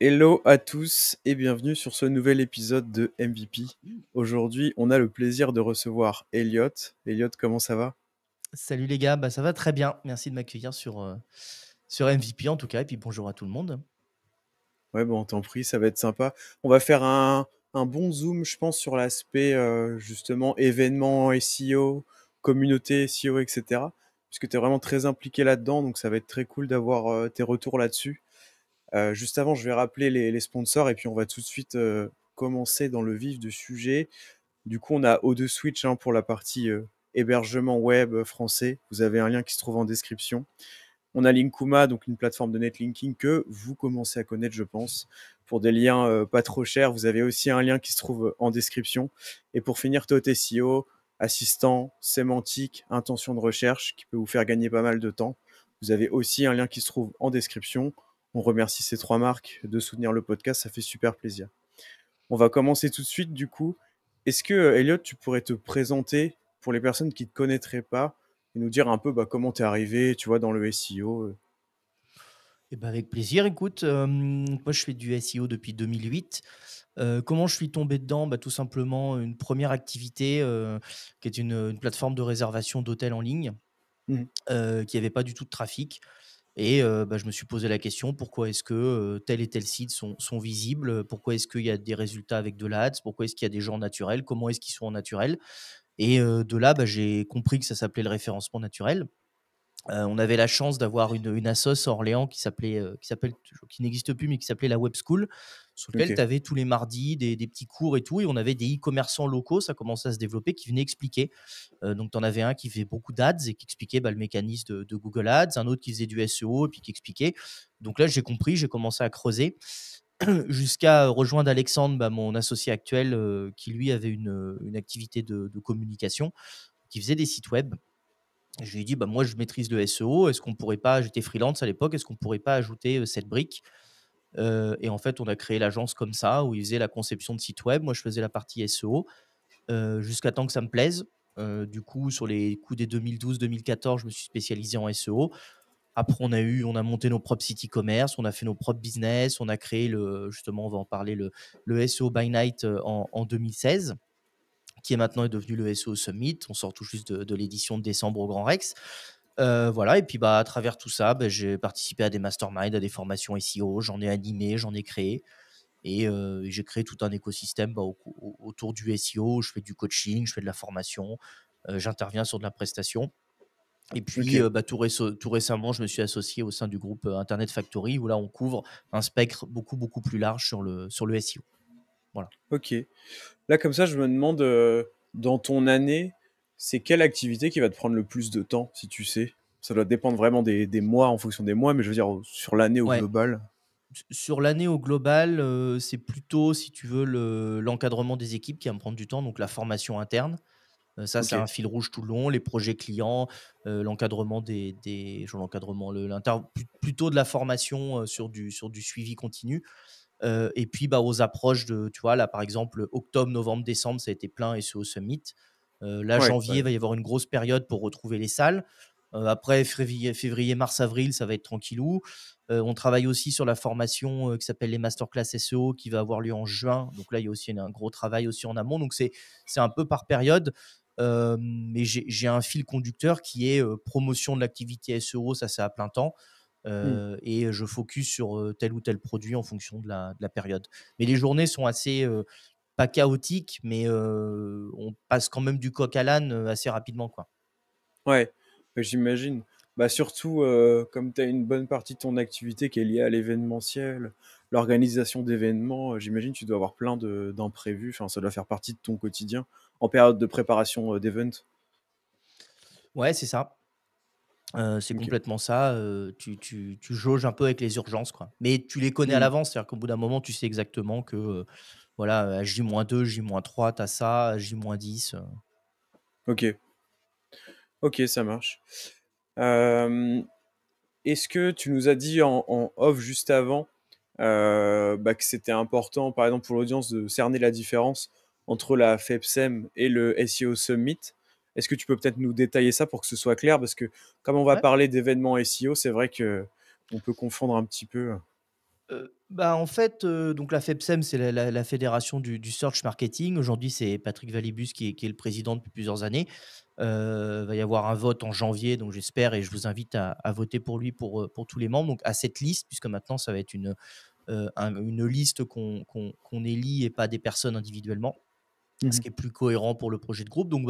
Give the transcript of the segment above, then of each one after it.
Hello à tous et bienvenue sur ce nouvel épisode de MVP. Aujourd'hui, on a le plaisir de recevoir Elliot. Elliot, comment ça va? Salut les gars, ça va très bien. Merci de m'accueillir sur MVP en tout cas, et puis bonjour à tout le monde. Ouais, bon, on t'en prie, ça va être sympa. On va faire un bon zoom, je pense, sur l'aspect justement événements SEO, communauté SEO, etc. Puisque tu es vraiment très impliqué là-dedans, donc ça va être très cool d'avoir tes retours là-dessus. Juste avant, je vais rappeler les sponsors et puis on va tout de suite commencer dans le vif du sujet. Du coup, on a O2 Switch pour la partie hébergement web français. Vous avez un lien qui se trouve en description. On a Linkuma, donc une plateforme de netlinking que vous commencez à connaître, je pense. Pour des liens pas trop chers, vous avez aussi un lien qui se trouve en description. Et pour finir, Tot SEO, assistant, sémantique, intention de recherche, qui peut vous faire gagner pas mal de temps. Vous avez aussi un lien qui se trouve en description. On remercie ces trois marques de soutenir le podcast, ça fait super plaisir. On va commencer tout de suite du coup. Est-ce que, Elliot, tu pourrais te présenter pour les personnes qui ne te connaîtraient pas et nous dire un peu comment tu es arrivé, tu vois, dans le SEO. Et avec plaisir, écoute, moi je fais du SEO depuis 2008. Comment je suis tombé dedans? Tout simplement une première activité qui est une plateforme de réservation d'hôtels en ligne Mhm. qui avait pas du tout de trafic. Et je me suis posé la question, pourquoi est-ce que tel et tel site sont visibles? Pourquoi est-ce qu'il y a des résultats avec de l'ADS? Pourquoi est-ce qu'il y a des gens naturels? Comment est-ce qu'ils sont en naturel? Et de là, j'ai compris que ça s'appelait le référencement naturel. On avait la chance d'avoir une assoce à Orléans qui n'existe plus, mais qui s'appelait la Web School, sur lequel tu Ok. avais tous les mardis des petits cours et tout, et on avait des e-commerçants locaux, ça commençait à se développer, qui venaient expliquer. Donc tu en avais un qui faisait beaucoup d'ads et qui expliquait, le mécanisme de Google Ads, un autre qui faisait du SEO et puis qui expliquait. Donc là, j'ai compris, j'ai commencé à creuser jusqu'à rejoindre Alexandre, mon associé actuel, qui lui avait une activité de communication, qui faisait des sites web. Je lui ai dit: «Moi, je maîtrise le SEO, est-ce qu'on pourrait pas» j'étais freelance à l'époque, «est-ce qu'on pourrait pas ajouter, cette brique?» Et en fait, on a créé l'agence comme ça, où il faisait la conception de site web. Moi, je faisais la partie SEO, jusqu'à temps que ça me plaise. Du coup, sur les coups des 2012-2014, je me suis spécialisé en SEO. Après, on a monté nos propres sites e-commerce, on a fait nos propres business, on a créé justement, on va en parler, le SEO by Night, en 2016, qui est maintenant est devenu le SEO Summit. On sort tout juste de l'édition de décembre au Grand Rex. Voilà, et puis à travers tout ça, j'ai participé à des masterminds, à des formations SEO, j'en ai animé, j'en ai créé, et j'ai créé tout un écosystème autour du SEO. Je fais du coaching, je fais de la formation, j'interviens sur de la prestation. Et puis Ok. tout récemment, je me suis associé au sein du groupe Internet Factory, où là on couvre un spectre beaucoup, beaucoup plus large sur le SEO. Voilà. Ok. Là, comme ça, je me demande, dans ton année, c'est quelle activité qui va te prendre le plus de temps, si tu sais? Ça doit dépendre vraiment des mois, en fonction des mois, mais je veux dire, sur l'année au Ouais. global. Sur l'année au global, c'est plutôt, si tu veux, l'encadrement des équipes qui va me prendre du temps, donc la formation interne. Ça, Ok. c'est un fil rouge tout le long. Les projets clients, l'encadrement genre l'encadrement, plutôt de la formation, sur du suivi continu. Et puis, aux approches tu vois, là, par exemple, octobre, novembre, décembre, ça a été plein SEO Summit. Là, Ouais, janvier, ouais. il va y avoir une grosse période pour retrouver les salles. Après, février, mars, avril, ça va être tranquillou. On travaille aussi sur la formation qui s'appelle les masterclass SEO, qui va avoir lieu en juin. Donc là, il y a aussi un gros travail aussi en amont. Donc c'est un peu par période. Mais j'ai un fil conducteur qui est promotion de l'activité SEO, ça c'est à plein temps. Hmm. Et je focus sur tel ou tel produit en fonction de la période. Mais les journées sont assez, pas chaotiques, mais on passe quand même du coq à l'âne assez rapidement, quoi. Ouais, j'imagine. Bah surtout, comme tu as une bonne partie de ton activité qui est liée à l'événementiel, l'organisation d'événements, j'imagine tu dois avoir plein d'imprévus, enfin ça doit faire partie de ton quotidien en période de préparation, d'event. Ouais, c'est ça. C'est OK. complètement ça. Tu jauges un peu avec les urgences, quoi. Mais tu les connais à Mmh. l'avance. C'est-à-dire qu'au bout d'un moment, tu sais exactement que, voilà, à J-2, J-3, tu as ça, à J-10. OK. OK, ça marche. Hem, Est-ce que tu nous as dit en off juste avant, que c'était important, par exemple pour l'audience, de cerner la différence entre la FEPSEM et le SEO Summit. Est-ce que tu peux peut-être nous détailler ça pour que ce soit clair? Parce que comme on va Ouais. parler d'événements SEO, c'est vrai que on peut confondre un petit peu. En fait, donc la FEPSEM, c'est la fédération du search marketing. Aujourd'hui, c'est Patrick Valibus qui est le président depuis plusieurs années. Va y avoir un vote en janvier, donc j'espère et je vous invite à voter pour lui pour tous les membres. Donc à cette liste, puisque maintenant ça va être une liste qu'on élit et pas des personnes individuellement, ce Mmh. qui est plus cohérent pour le projet de groupe. Donc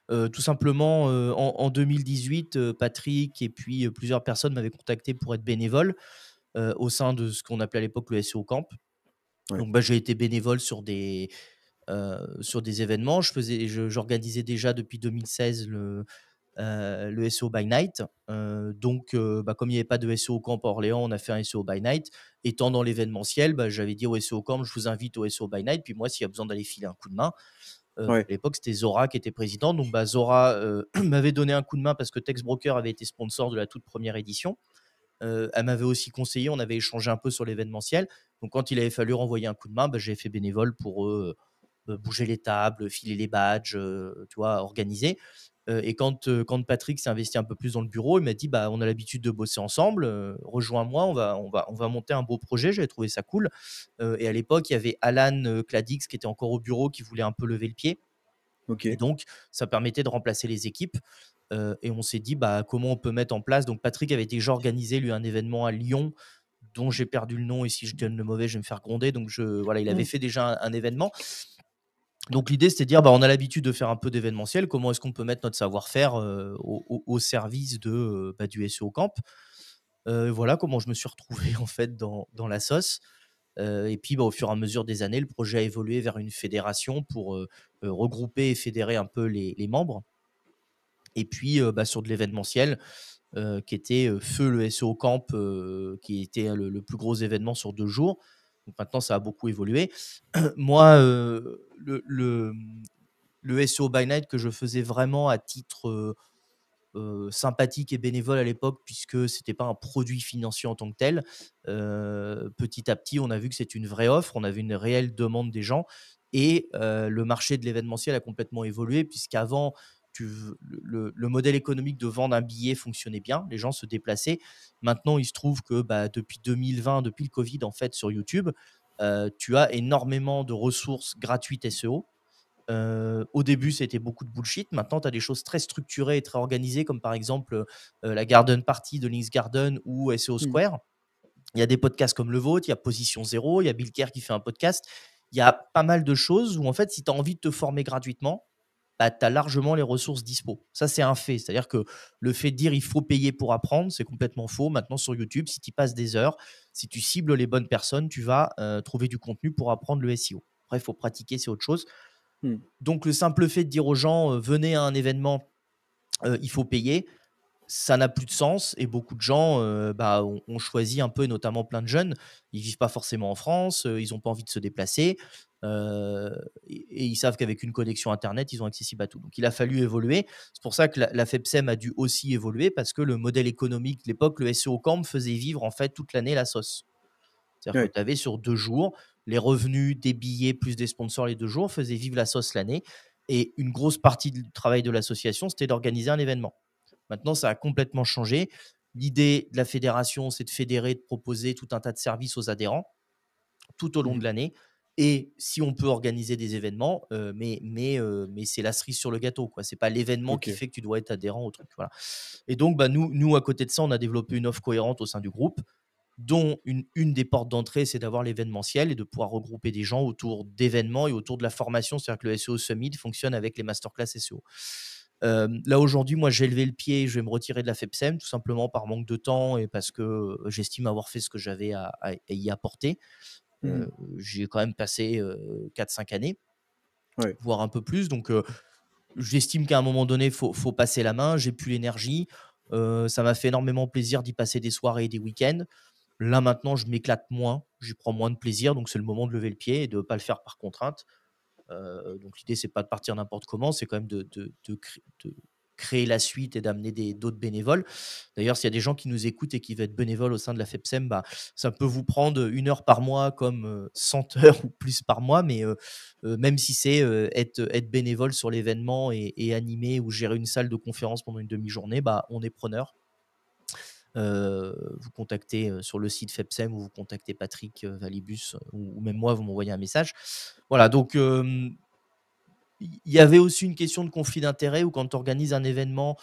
tout simplement, en 2018, Patrick et puis, plusieurs personnes m'avaient contacté pour être bénévole, au sein de ce qu'on appelait à l'époque le SEO Camp. Ouais. Donc j'ai été bénévole sur des événements. J'organisais déjà depuis 2016 le SEO by Night. Comme il n'y avait pas de SEO Camp à Orléans, on a fait un SEO by Night. Étant dans l'événementiel, j'avais dit au SEO Camp, je vous invite au SEO by Night. Puis moi, s'il y a besoin d'aller filer un coup de main, à Ouais. l'époque, c'était Zora qui était présidente. Donc Zora m'avait donné un coup de main parce que Text Broker avait été sponsor de la toute première édition. Elle m'avait aussi conseillé, on avait échangé un peu sur l'événementiel. Donc, quand il avait fallu renvoyer un coup de main, j'ai fait bénévole pour eux, bouger les tables, filer les badges, tu vois, organiser. Et quand Patrick s'est investi un peu plus dans le bureau, il m'a dit on a l'habitude de bosser ensemble, rejoins-moi, on va monter un beau projet. J'avais trouvé ça cool. Et à l'époque, il y avait Alan Cladix qui était encore au bureau, qui voulait un peu lever le pied. Et OK. donc, ça permettait de remplacer les équipes. Et on s'est dit comment on peut mettre en place. Donc, Patrick avait déjà organisé, lui, un événement à Lyon dont j'ai perdu le nom. Et si je donne le mauvais, je vais me faire gronder. Donc, voilà, il avait fait déjà un événement. Donc, l'idée, c'était de dire on a l'habitude de faire un peu d'événementiel. Comment est-ce qu'on peut mettre notre savoir-faire au service du SEO Camp. Voilà comment je me suis retrouvé en fait dans la sauce. Et puis, au fur et à mesure des années, le projet a évolué vers une fédération pour regrouper et fédérer un peu les membres. Et puis, sur de l'événementiel, qui était Feu le SEO Camp, qui était le plus gros événement sur 2 jours. Donc maintenant, ça a beaucoup évolué. Moi, le SEO by Night que je faisais vraiment à titre sympathique et bénévole à l'époque, puisque c'était pas un produit financier en tant que tel. Petit à petit, on a vu que c'est une vraie offre, on avait une réelle demande des gens et le marché de l'événementiel a complètement évolué puisqu'avant, le modèle économique de vendre un billet fonctionnait bien, les gens se déplaçaient. Maintenant, il se trouve que depuis 2020, depuis le Covid, en fait, sur YouTube, tu as énormément de ressources gratuites SEO. Au début, c'était beaucoup de bullshit. Maintenant, tu as des choses très structurées et très organisées, comme par exemple la Garden Party de Links Garden ou SEO Mmh. Square. Il y a des podcasts comme le vôtre, il y a Position Zéro, il y a Bill Kerr qui fait un podcast. Il y a pas mal de choses où, en fait, si tu as envie de te former gratuitement, tu as largement les ressources dispo. Ça, c'est un fait. C'est-à-dire que le fait de dire il faut payer pour apprendre, c'est complètement faux. Maintenant, sur YouTube, si tu y passes des heures, si tu cibles les bonnes personnes, tu vas trouver du contenu pour apprendre le SEO. Après, il faut pratiquer, c'est autre chose. Mmh. Donc, le simple fait de dire aux gens, venez à un événement, il faut payer, ça n'a plus de sens. Et beaucoup de gens ont choisi un peu, et notamment plein de jeunes, ils vivent pas forcément en France, ils n'ont pas envie de se déplacer et ils savent qu'avec une connexion Internet, ils ont accessible à tout. Donc, il a fallu évoluer. C'est pour ça que la FEPSEM a dû aussi évoluer parce que le modèle économique de l'époque, le SEO Camp, faisait vivre en fait toute l'année la sauce. C'est-à-dire que Ouais. tu avais sur 2 jours, les revenus des billets plus des sponsors les 2 jours faisaient vivre la sauce l'année et une grosse partie du travail de l'association, c'était d'organiser un événement. Maintenant, ça a complètement changé. L'idée de la fédération, c'est de fédérer, de proposer tout un tas de services aux adhérents tout au long Mmh. de l'année et si on peut organiser des événements, mais c'est la cerise sur le gâteau, quoi. C'est pas l'événement qui OK. fait que tu dois être adhérent au truc, voilà. Et donc nous à côté de ça, on a développé une offre cohérente au sein du groupe dont une des portes d'entrée, c'est d'avoir l'événementiel et de pouvoir regrouper des gens autour d'événements et autour de la formation. C'est-à-dire que le SEO Summit fonctionne avec les masterclass SEO. Là, aujourd'hui, moi, j'ai levé le pied, je vais me retirer de la FEPSEM, tout simplement par manque de temps et parce que j'estime avoir fait ce que j'avais à y apporter. Mmh. J'ai quand même passé 4-5 années, Ouais. voire un peu plus. Donc, j'estime qu'à un moment donné, faut passer la main. J'ai plus l'énergie. Ça m'a fait énormément plaisir d'y passer des soirées et des week-ends. Là, maintenant, je m'éclate moins, j'y prends moins de plaisir, donc c'est le moment de lever le pied et de ne pas le faire par contrainte. Donc l'idée, c'est pas de partir n'importe comment, c'est quand même de créer la suite et d'amener d'autres bénévoles. D'ailleurs, s'il y a des gens qui nous écoutent et qui veulent être bénévoles au sein de la FEPSEM, ça peut vous prendre 1 heure par mois comme 100 heures ou plus par mois, mais même si c'est être bénévole sur l'événement et animer ou gérer une salle de conférence pendant une demi-journée, on est preneur. vous contactez sur le site FEPSEM ou vous contactez Patrick Valibus ou même moi, vous m'envoyez un message. Voilà, donc il y avait aussi une question de conflit d'intérêts où quand tu organises un événement,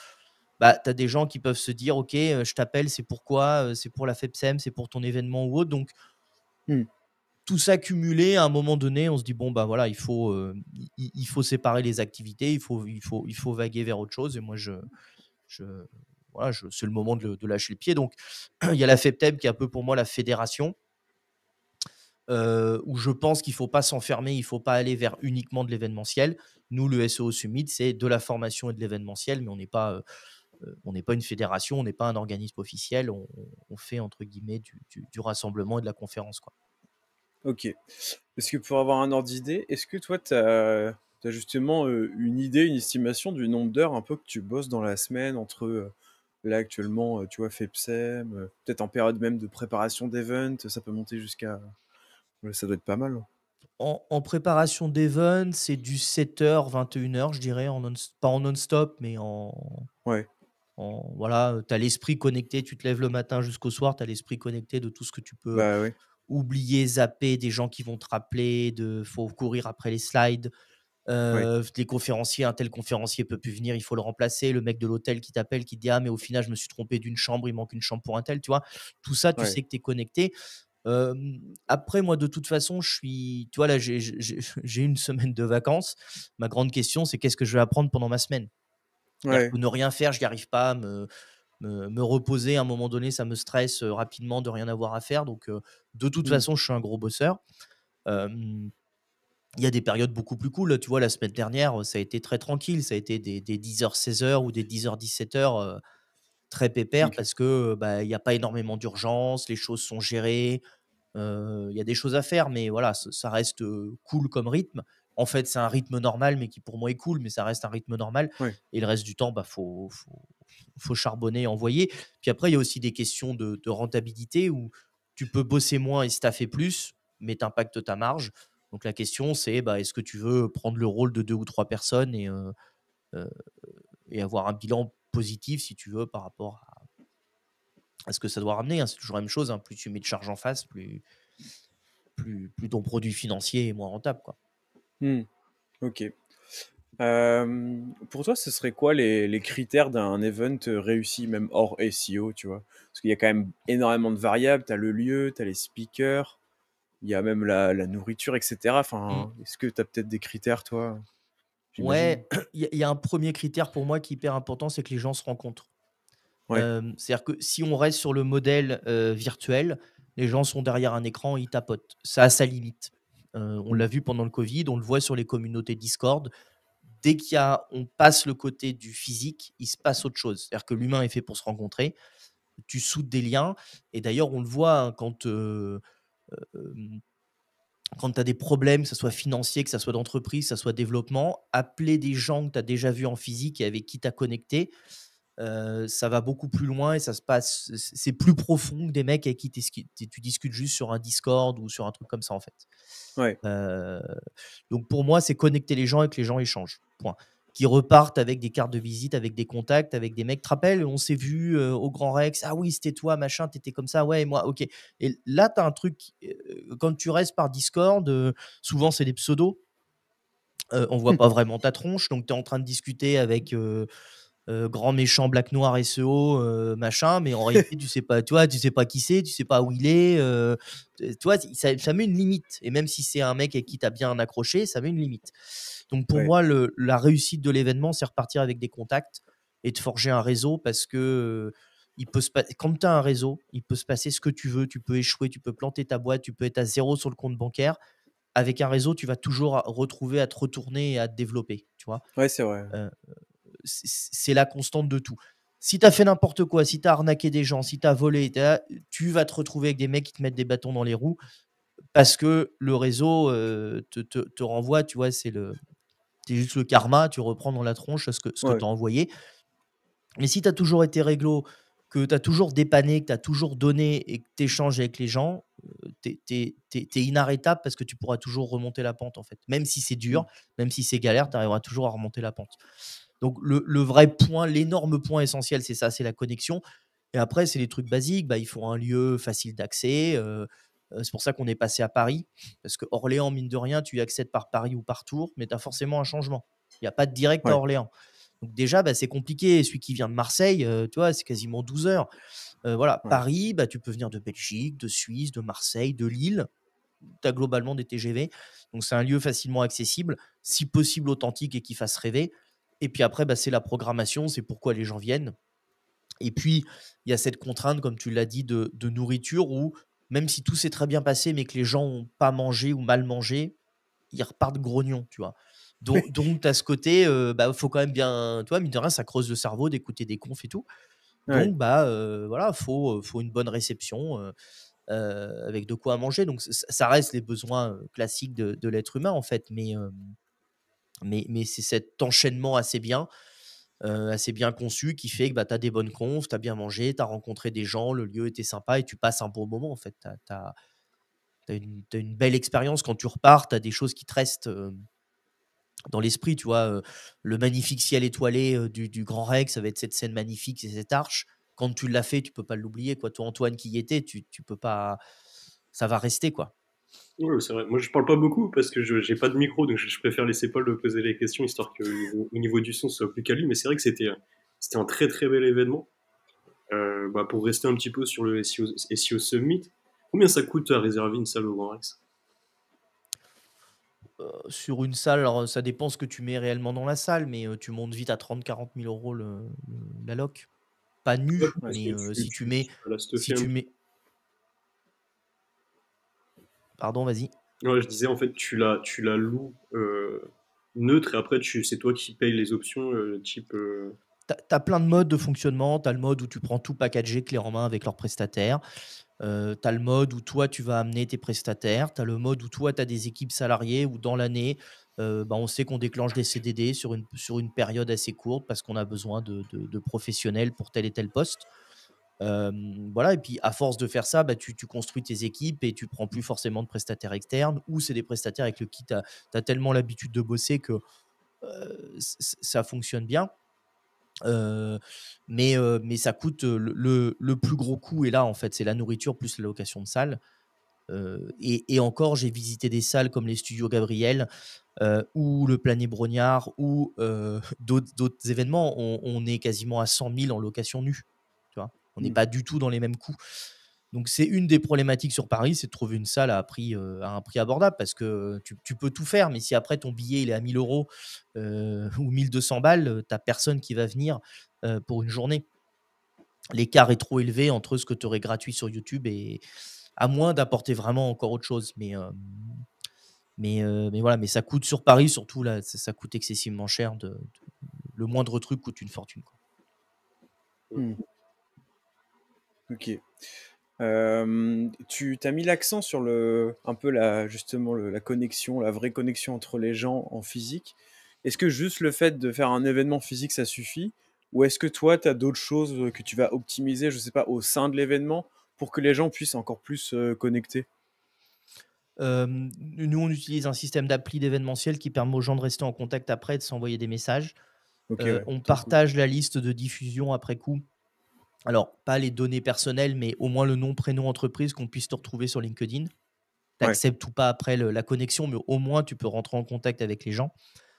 bah, tu as des gens qui peuvent se dire: «OK, je t'appelle, c'est pourquoi? C'est pour la FEPSEM, c'est pour ton événement ou autre». Donc Mmh. tout ça cumulé, à un moment donné, on se dit: «Bon, bah, voilà, il faut séparer les activités, il faut vaguer vers autre chose» et moi je voilà, c'est le moment de lâcher le pied. Donc il y a la FEPTEM qui est un peu pour moi la fédération, où je pense qu'il ne faut pas s'enfermer, il ne faut pas aller vers uniquement de l'événementiel. Nous, le SEO Summit, c'est de la formation et de l'événementiel, mais on n'est pas une fédération, on n'est pas un organisme officiel, on fait entre guillemets du rassemblement et de la conférence, quoi. OK. Parce que pour avoir un ordre d'idée, est-ce que toi, tu as justement, une idée, une estimation du nombre d'heures un peu que tu bosses dans la semaine entre, là actuellement, tu vois, FEPSEM, peut-être en période même de préparation d'event, ça peut monter jusqu'à ouais, ça doit être pas mal, hein? En préparation d'event, c'est du 7h, 21h, je dirais, pas en non-stop, mais Ouais, voilà, tu as l'esprit connecté, tu te lèves le matin jusqu'au soir, tu as l'esprit connecté de tout ce que tu peux bah, ouais, oublier, zapper, des gens qui vont te rappeler, faut courir après les slides, ouais, les conférenciers, un tel conférencier peut plus venir, il faut le remplacer, le mec de l'hôtel qui t'appelle, qui te dit: «Ah mais au final je me suis trompé d'une chambre, il manque une chambre pour un tel», tu vois? Tout ça, tu ouais. sais que tu es connecté. Après moi de toute façon, tu vois là, j'ai une semaine de vacances. Ma grande question, c'est qu'est-ce que je vais apprendre pendant ma semaine? C'est-à-dire Ouais. que ne rien faire, je n'y arrive pas, me reposer à un moment donné, ça me stresse, rapidement de rien avoir à faire. Donc de toute Mmh. façon, je suis un gros bosseur. Hem, il y a des périodes beaucoup plus cool. Tu vois, la semaine dernière, ça a été très tranquille. Ça a été des 10h-16h ou des 10h-17h, très pépère OK. parce que, bah, il y a pas énormément d'urgence, les choses sont gérées. Il y a des choses à faire, mais voilà, ça reste, cool comme rythme. En fait, c'est un rythme normal, mais qui pour moi est cool, mais ça reste un rythme normal Ouais. et le reste du temps, bah, faut charbonner et envoyer. Puis après, il y a aussi des questions de rentabilité où tu peux bosser moins et staffer plus, mais tu impactes ta marge. Donc la question, c'est, bah, est-ce que tu veux prendre le rôle de 2 ou 3 personnes heu et avoir un bilan positif, si tu veux, par rapport à ce que ça doit ramener, hein. C'est toujours la même chose, hein, plus tu mets de charge en face, plus ton produit financier est moins rentable, quoi. Mmh. OK. Pour toi, ce serait quoi les critères d'un event, réussi, même hors SEO, tu vois? Parce qu'il y a quand même énormément de variables. Tu as le lieu, tu as les speakers, il y a même la nourriture et cetera. Mmh. Enfin, est-ce que tu as peut-être des critères, toi? J'imagine? Ouais, il y a un premier critère pour moi qui est hyper important, c'est que les gens se rencontrent. Ouais. C'est-à-dire que si on reste sur le modèle, virtuel, les gens sont derrière un écran, ils tapotent. Ça a sa limite. On Mmh. l'a vu pendant le covid, on le voit sur les communautés Discord. Dès on passe le côté du physique, il se passe autre chose. C'est-à-dire que l'humain est fait pour se rencontrer, tu soudes des liens et d'ailleurs on le voit, hein, hem quand tu as des problèmes, que ça soit financier, que ça soit d'entreprise, que ça soit développement, appeler des gens que tu as déjà vus en physique et avec qui tu as connecté, ça va beaucoup plus loin et ça se passe c'est plus profond que des mecs avec qui tu discutes juste sur un Discord ou sur un truc comme ça, en fait. Ouais. Heu, donc pour moi, c'est connecter les gens et que les gens échangent, point. Qu'ils repartent avec des cartes de visite, avec des contacts, avec des mecs: «Tu te rappelles, on s'est vu au Grand Rex? Ah oui, c'était toi, machin, tu étais comme ça, ouais, moi, OK». Et là, tu as un truc, quand tu restes par Discord, souvent c'est des pseudos, on voit pas vraiment ta tronche, donc tu es en train de discuter avec, grand méchant black noir SEO, machin, mais en réalité, tu sais pas qui c'est, tu sais pas où il est, tu vois? Ça met une limite et même si c'est un mec avec qui tu as bien accroché, ça met une limite. Donc pour Ouais. moi, la réussite de l'événement, c'est repartir avec des contacts et de forger un réseau parce que, quand tu as un réseau, il peut se passer ce que tu veux. Tu peux échouer, tu peux planter ta boîte, tu peux être à zéro sur le compte bancaire. Avec un réseau, tu vas toujours retrouver à te retourner et à te développer, tu vois? Ouais, c'est vrai. Heu c'est la constante de tout. Si tu as fait n'importe quoi, si tu as arnaqué des gens, si tu as volé, tu vas te retrouver avec des mecs qui te mettent des bâtons dans les roues parce que le réseau, te renvoie, tu vois? C'est juste le karma, tu reprends dans la tronche ce que tu Ouais. as envoyé. Mais si tu as toujours été réglo, que tu as toujours dépanné, que tu as toujours donné et que tu échanges avec les gens, tu es inarrêtable parce que tu pourras toujours remonter la pente, en fait. Même si c'est dur, Mmh. même si c'est galère, tu arriveras toujours à remonter la pente. Donc le vrai point, l'énorme point essentiel, c'est ça, c'est la connexion. Et après, c'est les trucs basiques. Bah, il faut un lieu facile d'accès. C'est pour ça qu'on est passé à Paris. Parce que Orléans, mine de rien, tu y accèdes par Paris ou par Tours, mais tu as forcément un changement. Il n'y a pas de direct à Ouais, Orléans. Donc déjà, bah, c'est compliqué. Celui qui vient de Marseille, tu vois, c'est quasiment 12 heures. Voilà, ouais, Paris, bah, tu peux venir de Belgique, de Suisse, de Marseille, de Lille. Tu as globalement des TGV. Donc c'est un lieu facilement accessible, si possible authentique et qui fasse rêver. Et puis après, bah, c'est la programmation, c'est pourquoi les gens viennent. Et puis, il y a cette contrainte, comme tu l'as dit, de nourriture où même si tout s'est très bien passé, mais que les gens n'ont pas mangé ou mal mangé, ils repartent grognons, tu vois. Donc tu as ce côté, bah, faut quand même bien, tu vois, mine de rien, ça creuse le cerveau d'écouter des confs et tout. ouais, Donc, bah, voilà, faut une bonne réception avec de quoi manger. Donc, ça reste les besoins classiques de l'être humain, en fait. Mais c'est cet enchaînement assez bien conçu qui fait que bah, tu as des bonnes confs, tu as bien mangé, tu as rencontré des gens, le lieu était sympa et tu passes un bon moment, en fait. Tu as une belle expérience quand tu repars, tu as des choses qui te restent dans l'esprit, tu vois. Le magnifique ciel étoilé du Grand Rex, ça va être cette scène magnifique, c'est cette arche. Quand tu l'as fait, tu peux pas l'oublier, quoi. Toi, Antoine, qui y était, tu peux pas. Ça va rester, quoi. Ouais, c'est vrai. Moi, je parle pas beaucoup parce que je j'ai pas de micro, donc je préfère laisser Paul de poser les questions histoire que au niveau du son, ce soit plus quali. Mais c'est vrai que c'était un très très bel événement. Bah, pour rester un petit peu sur le SEO Summit, combien ça coûte à réserver une salle au Grand Rex? Sur une salle, alors ça dépend ce que tu mets réellement dans la salle, mais tu montes vite à 30 000 à 40 000 euros la loc. Pas Ouais, nu, parce mais que si tu vas la si stuffer un tu peu. mets. Pardon, vas-y. Ouais, je disais en fait, tu la loues neutre et après c'est toi qui payes les options type. T'as plein de modes de fonctionnement. Tu as le mode où tu prends tout packagé clé en main avec leurs prestataires. Tu as le mode où toi, tu vas amener tes prestataires. Tu as le mode où toi, tu as des équipes salariées où dans l'année, bah, on sait qu'on déclenche des CDD sur une période assez courte parce qu'on a besoin de professionnels pour tel et tel poste. Voilà, et puis à force de faire ça, bah, tu construis tes équipes et tu prends plus forcément de prestataires externes ou c'est des prestataires avec qui tu as tellement l'habitude de bosser que ça fonctionne bien. Mais ça coûte le plus gros coût est là, en fait, c'est la nourriture plus la location de salle. Et encore, j'ai visité des salles comme les Studios Gabriel ou le Planet Brognard ou d'autres événements. On est quasiment à 100 000 en location nue. Tu vois, on n'est mm, pas du tout dans les mêmes coûts. Donc, c'est une des problématiques sur Paris, c'est de trouver une salle à un prix abordable parce que tu peux tout faire, mais si après ton billet il est à 1 000 euros ou 1 200 balles, tu n'as personne qui va venir pour une journée. L'écart est trop élevé entre ce que tu aurais gratuit sur YouTube et à moins d'apporter vraiment encore autre chose. Mais voilà, mais ça coûte sur Paris, surtout là, ça coûte excessivement cher. Le moindre truc coûte une fortune, quoi. mm. Ok. Tu as mis l'accent sur un peu justement la connexion, la vraie connexion entre les gens en physique. Est-ce que juste le fait de faire un événement physique, ça suffit? Ou est-ce que toi, tu as d'autres choses que tu vas optimiser, je sais pas, au sein de l'événement pour que les gens puissent encore plus connecter? Nous, on utilise un système d'appli d'événementiel qui permet aux gens de rester en contact après et de s'envoyer des messages. Ok, ouais, On trop cool. partage la liste de diffusion après coup. Alors, pas les données personnelles, mais au moins le nom, prénom, entreprise qu'on puisse te retrouver sur LinkedIn. Tu Ouais. acceptes ou pas après la connexion, mais au moins tu peux rentrer en contact avec les gens.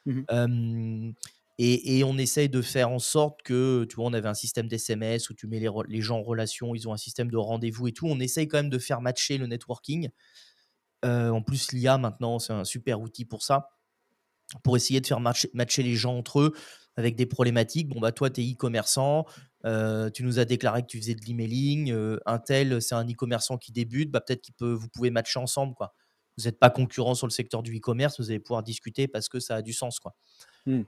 Mhm. Hem et on essaye de faire en sorte que, tu vois, on avait un système d'SMS où tu mets les gens en relation, ils ont un système de rendez-vous et tout. On essaye quand même de faire matcher le networking. En plus, l'IA maintenant, c'est un super outil pour ça, pour essayer de faire matcher les gens entre eux avec des problématiques. Bon, bah, toi, tu es e-commerçant, tu nous as déclaré que tu faisais de l'emailing, un tel, c'est un e-commerçant qui débute, bah, peut-être vous pouvez matcher ensemble, quoi. Vous êtes pas concurrents sur le secteur du e-commerce, vous allez pouvoir discuter parce que ça a du sens, quoi. Mm.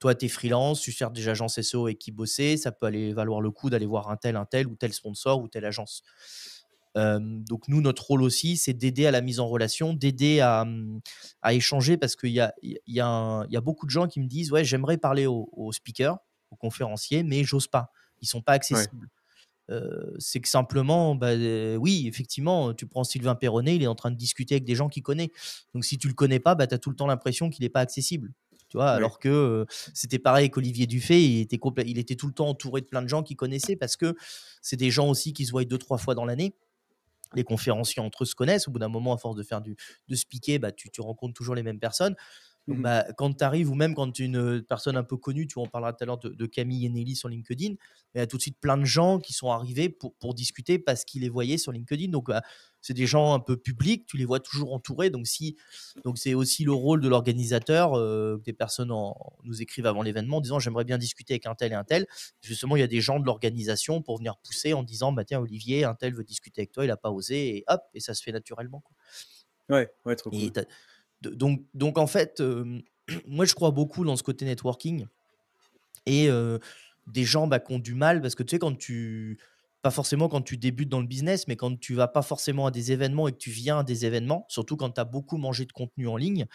Toi, tu es freelance, tu cherches des agences SEO avec qui bosser, ça peut aller valoir le coup d'aller voir un tel ou tel sponsor ou telle agence. Donc nous, notre rôle aussi, c'est d'aider à la mise en relation, d'aider à échanger parce qu'il y a beaucoup de gens qui me disent: «Ouais, j'aimerais parler aux speakers, aux conférenciers, mais j'ose pas. Ils sont pas Ouais. accessibles». C'est que simplement, bah, oui, effectivement, tu prends Sylvain Perronnet, il est en train de discuter avec des gens qu'il connaît. Donc si tu le connais pas, bah, tu as tout le temps l'impression qu'il est pas accessible. Tu vois, Ouais. alors que c'était pareil qu'Olivier Dufay, il était tout le temps entouré de plein de gens qu'il connaissait parce que c'est des gens aussi qui se voient 2-3 fois dans l'année. Les conférenciers entre eux se connaissent. Au bout d'un moment, à force de faire de speaker, bah, tu rencontres toujours les mêmes personnes. Donc, Mhm. bah, quand tu arrives, ou même quand tu es une personne un peu connue, tu vois, on parlera tout à l'heure de Camille et Nelly sur LinkedIn, il y a tout de suite plein de gens qui sont arrivés pour discuter parce qu'ils les voyaient sur LinkedIn. Donc, bah, c'est des gens un peu publics, tu les vois toujours entourés. Donc, c'est aussi le rôle de l'organisateur, que des personnes nous écrivent avant l'événement en disant j'aimerais bien discuter avec un tel et un tel. Justement, il y a des gens de l'organisation pour venir pousser en disant bah, tiens, Olivier, un tel veut discuter avec toi, il n'a pas osé, et hop, et ça se fait naturellement, quoi. Ouais, trop Et cool. donc en fait, moi je crois beaucoup dans ce côté networking et des gens bah, qui ont du mal parce que tu sais, pas forcément quand tu débutes dans le business, mais quand tu vas pas forcément à des événements et que tu viens à des événements, surtout quand tu as beaucoup mangé de contenu en ligne,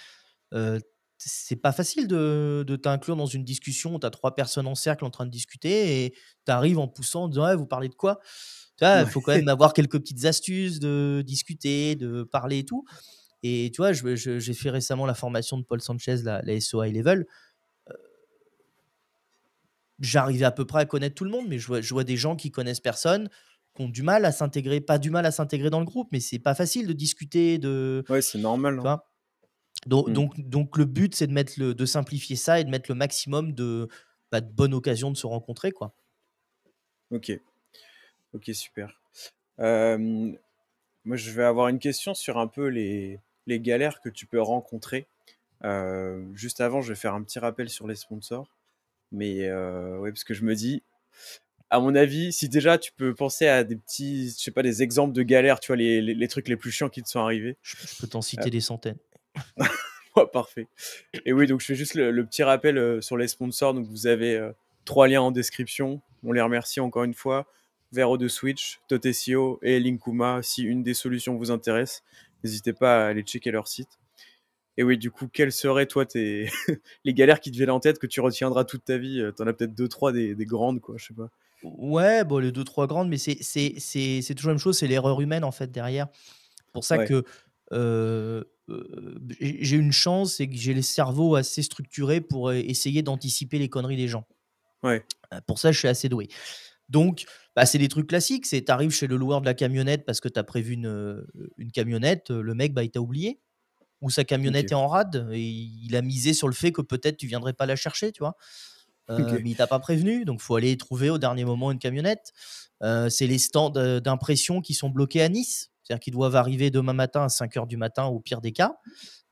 euh, c'est pas facile de t'inclure dans une discussion où tu as 3 personnes en cercle en train de discuter et tu arrives en poussant en disant ouais, vous parlez de quoi? Tu vois, il Ouais. faut quand même avoir quelques petites astuces de discuter, de parler et tout. Et tu vois, j'ai fait récemment la formation de Paul Sanchez, la SEO High Level. J'arrivais à peu près à connaître tout le monde, mais je vois des gens qui connaissent personne, qui ont du mal à s'intégrer, pas du mal à s'intégrer dans le groupe, mais c'est pas facile de discuter, Ouais, c'est normal, tu hein. vois. Donc, Mm. le but, c'est de simplifier ça et de mettre le maximum de bonnes occasions de se rencontrer, quoi. Ok, ok, super. Euh, Moi, je vais avoir une question sur un peu les galères que tu peux rencontrer. Juste avant, je vais faire un petit rappel sur les sponsors. Mais ouais, parce que je me dis, à mon avis, si déjà tu peux penser à des petits, je sais pas, des exemples de galères, tu vois, les trucs les plus chiants qui te sont arrivés. Je peux t'en Euh, citer des centaines. ouais, parfait. Et oui, donc je fais juste le petit rappel sur les sponsors. Donc vous avez 3 liens en description. On les remercie encore une fois. Vero de Switch, Totesio et Linkuma. Si une des solutions vous intéresse, n'hésitez pas à aller checker leur site. Et oui, du coup, quelles seraient, toi, les galères qui te viennent en tête que tu retiendras toute ta vie? T'en as peut-être 2, 3 des grandes, quoi, je sais pas. Ouais, bon, les 2-3 grandes, mais c'est toujours la même chose, c'est l'erreur humaine, en fait, derrière. Pour ça Ouais, que j'ai une chance, c'est que j'ai le cerveau assez structuré pour essayer d'anticiper les conneries des gens. ouais, Pour ça, je suis assez doué. Donc, bah, c'est des trucs classiques. C'est tu arrives chez le loueur de la camionnette parce que tu as prévu une camionnette. Le mec, bah, il t'a oublié. Ou sa camionnette ok, est en rade. Et il a misé sur le fait que peut-être tu viendrais pas la chercher, tu vois. ok, Mais il t'a pas prévenu. Donc, il faut aller trouver au dernier moment une camionnette. C'est les stands d'impression qui sont bloqués à Nice. C'est-à-dire qu'ils doivent arriver demain matin à 5 h du matin au pire des cas.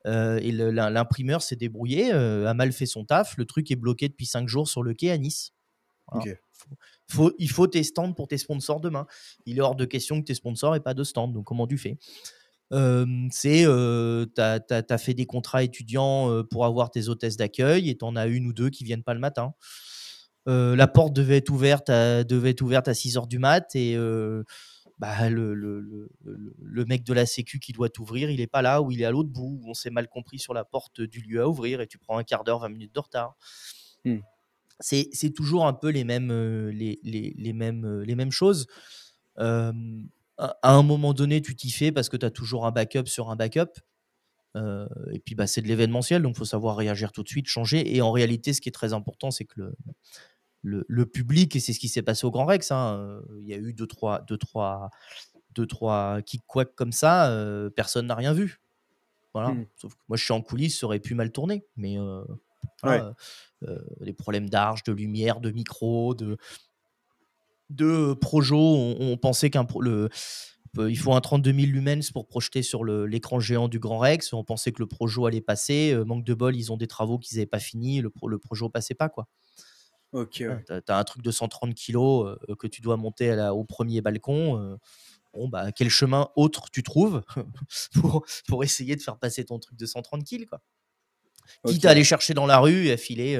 Et l'imprimeur s'est débrouillé, a mal fait son taf. Le truc est bloqué depuis 5 jours sur le quai à Nice. Voilà. ok. Il faut tes stands pour tes sponsors demain. Il est hors de question que tes sponsors n'aient pas de stand. Donc, comment tu fais? Tu as fait des contrats étudiants pour avoir tes hôtesses d'accueil et tu en as une ou deux qui viennent pas le matin. La porte devait être ouverte à 6 h du mat et bah, le mec de la sécu qui doit t'ouvrir, il est pas là ou il est à l'autre bout. Ou on s'est mal compris sur la porte du lieu à ouvrir et tu prends un quart d'heure, 20 minutes de retard. Hmm. C'est toujours un peu les mêmes, les mêmes choses. Euh, à un moment donné, tu t'y fais parce que tu as toujours un backup sur un backup. Et puis, bah, c'est de l'événementiel, donc il faut savoir réagir tout de suite, changer. Et en réalité, ce qui est très important, c'est que le public, et c'est ce qui s'est passé au Grand Rex, hein, il y a eu deux, trois kick-quack comme ça, personne n'a rien vu. Voilà. Hmm. Sauf que moi, je suis en coulisses, ça aurait pu mal tourner. Mais Ouais, voilà, les problèmes d'arche, de lumière, de micro, de Projo, on pensait il faut un 32 000 lumens pour projeter sur l'écran géant du Grand Rex. On pensait que le Projo allait passer. Manque de bol, ils ont des travaux qu'ils n'avaient pas finis. Le Projo passait pas, quoi. ok, Hein, ouais. t'as un truc de 130 kilos que tu dois monter au premier balcon. Bon, bah, quel chemin autre tu trouves pour essayer de faire passer ton truc de 130 kilos, quoi. Ok, Quitte à aller ouais. chercher dans la rue et à filer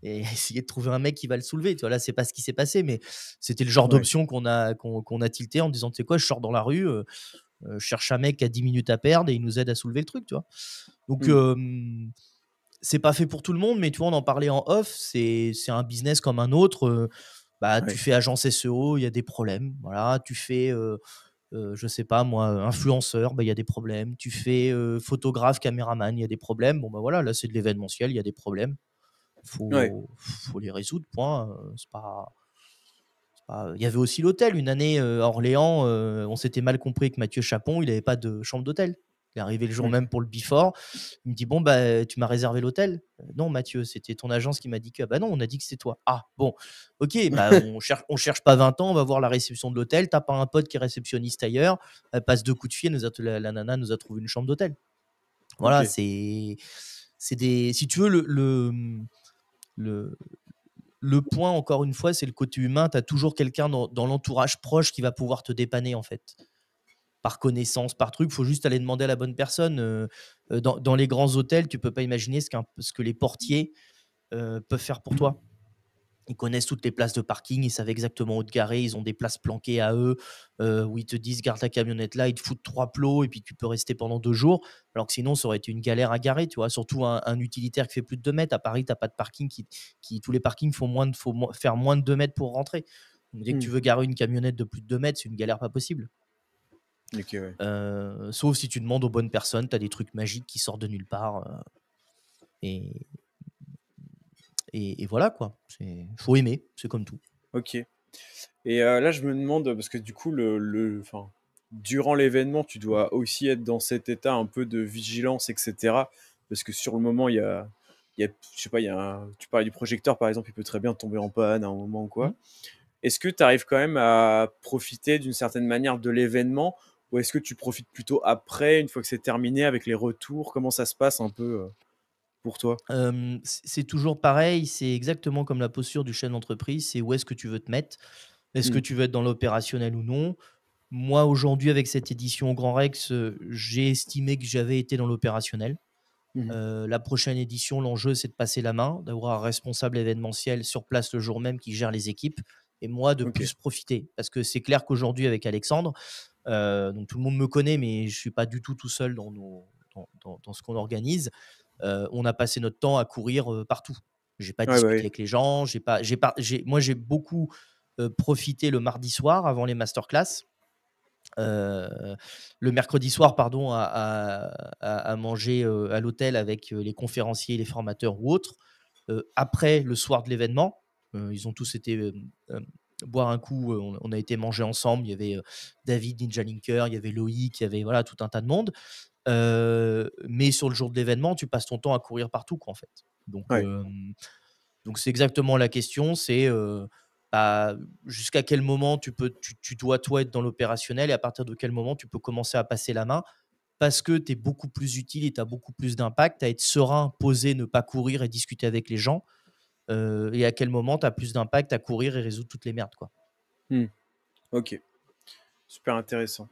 et essayer de trouver un mec qui va le soulever. Tu vois, là, c'est pas ce qui s'est passé, mais c'était le genre Ouais. d'option qu'on a tilté en disant, tu sais quoi, je sors dans la rue, je cherche un mec qui a 10 minutes à perdre et il nous aide à soulever le truc, tu vois. Donc, Hmm. c'est pas fait pour tout le monde, mais tu vois, on en parlait en off, c'est un business comme un autre. Bah, tu Ouais. fais agence SEO, il y a des problèmes. Voilà, tu fais je sais pas moi, influenceur, bah, il y a des problèmes. Tu fais photographe, caméraman, il y a des problèmes. Bon, bah voilà, là, c'est de l'événementiel, il y a des problèmes. Ouais. Faut les résoudre, point. Il y avait aussi l'hôtel. Une année à Orléans, on s'était mal compris avec Mathieu Chapon, il n'avait pas de chambre d'hôtel. Il est arrivé le jour même OK. pour le before. Il me dit bon, bah, tu m'as réservé l'hôtel. Non, Mathieu, c'était ton agence qui m'a dit que. Ah bah non, on a dit que c'était toi. Ah bon, ok, bah, on cherche pas 20 ans, on va voir la réception de l'hôtel. T'as pas un pote qui est réceptionniste ailleurs. Elle passe 2 coups de fil, la nana nous a trouvé une chambre d'hôtel. Voilà, OK. c'est des. Si tu veux, le, le point, encore une fois, c'est le côté humain. Tu as toujours quelqu'un dans l'entourage proche qui va pouvoir te dépanner, en fait. Par connaissance, par truc, il faut juste aller demander à la bonne personne. Dans les grands hôtels, tu peux pas imaginer ce que les portiers peuvent faire pour toi. Ils connaissent toutes les places de parking, ils savent exactement où te garer, ils ont des places planquées à eux, où ils te disent garde ta camionnette là, ils te foutent 3 plots et puis tu peux rester pendant 2 jours. Alors que sinon, ça aurait été une galère à garer, tu vois. Surtout un utilitaire qui fait plus de 2 mètres. À Paris, tu n'as pas de parking tous les parkings faire moins de 2 mètres pour rentrer. Donc, dès que tu veux garer une camionnette de plus de 2 mètres, c'est une galère pas possible. OK, ouais. Sauf si tu demandes aux bonnes personnes, tu as des trucs magiques qui sortent de nulle part. Et, et voilà quoi. Faut aimer, c'est comme tout. OK. Et là, je me demande, parce que du coup, enfin, durant l'événement, tu dois aussi être dans cet état un peu de vigilance, etc. Parce que sur le moment, je sais pas, tu parlais du projecteur, par exemple, il peut très bien tomber en panne à un moment ou quoi. Est-ce que tu arrives quand même à profiter d'une certaine manière de l'événement, ou est-ce que tu profites plutôt après, une fois que c'est terminé, avec les retours? Comment ça se passe un peu pour toi? C'est toujours pareil, c'est exactement comme la posture du chef d'entreprise, c'est où est-ce que tu veux te mettre? Est-ce que Mmh. tu veux être dans l'opérationnel ou non? Moi, aujourd'hui, avec cette édition au Grand Rex, j'ai estimé que j'avais été dans l'opérationnel. Mmh. La prochaine édition, l'enjeu, c'est de passer la main, d'avoir un responsable événementiel sur place le jour même qui gère les équipes et moi de OK. plus profiter. Parce que c'est clair qu'aujourd'hui, avec Alexandre, donc tout le monde me connaît, mais je ne suis pas du tout seul dans ce qu'on organise. On a passé notre temps à courir partout. J'ai pas Ouais, bah, discuté oui. avec les gens. Moi, j'ai beaucoup profité le mardi soir avant les masterclass. Le mercredi soir, pardon, à manger à l'hôtel avec les conférenciers, les formateurs ou autres. Après, le soir de l'événement, ils ont tous été boire un coup. On a été manger ensemble. Il y avait David Ninja Linker, il y avait Loïc, il y avait voilà, tout un tas de monde. Mais sur le jour de l'événement, tu passes ton temps à courir partout, quoi, en fait. Ouais. Donc c'est exactement la question, c'est bah, jusqu'à quel moment tu dois toi être dans l'opérationnel et à partir de quel moment tu peux commencer à passer la main parce que tu es beaucoup plus utile et tu as beaucoup plus d'impact à être serein, posé, ne pas courir et discuter avec les gens. Et à quel moment tu as plus d'impact à courir et résoudre toutes les merdes, quoi. Mmh. OK. Super intéressant.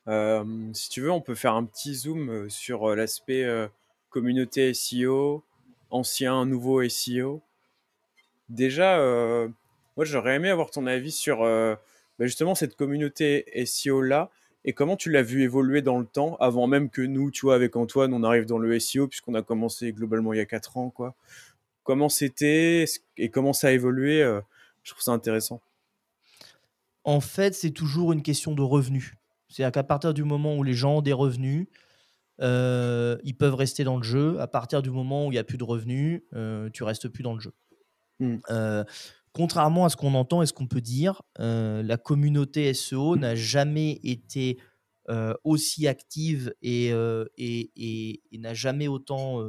Si tu veux, on peut faire un petit zoom sur l'aspect communauté SEO, ancien, nouveau SEO. Déjà, moi j'aurais aimé avoir ton avis sur bah, justement cette communauté SEO-là et comment tu l'as vu évoluer dans le temps, avant même que nous, tu vois, avec Antoine, on arrive dans le SEO, puisqu'on a commencé globalement il y a 4 ans, quoi. Comment c'était et comment ça a évolué, je trouve ça intéressant. En fait, c'est toujours une question de revenus. C'est-à-dire qu'à partir du moment où les gens ont des revenus, ils peuvent rester dans le jeu. À partir du moment où il y a plus de revenus, tu restes plus dans le jeu. Mmh. Contrairement à ce qu'on entend et ce qu'on peut dire, la communauté SEO n'a jamais été, aussi active et n'a jamais autant,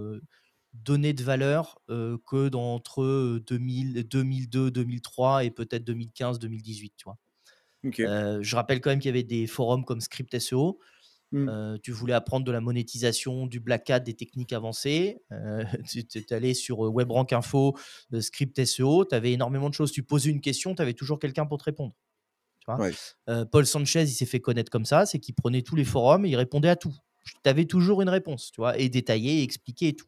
donné de valeur, que entre 2002-2003 et peut-être 2015-2018, tu vois? OK. Je rappelle quand même qu'il y avait des forums comme Script SEO. Mmh. Tu voulais apprendre de la monétisation, du Black Hat, des techniques avancées. Tu es allé sur WebRank Info, Script SEO. Tu avais énormément de choses. Tu posais une question, tu avais toujours quelqu'un pour te répondre. Tu vois. Ouais. Paul Sanchez, il s'est fait connaître comme ça. C'est qu'il prenait tous les forums et il répondait à tout. Tu avais toujours une réponse, tu vois, et détaillée, et expliquée et tout.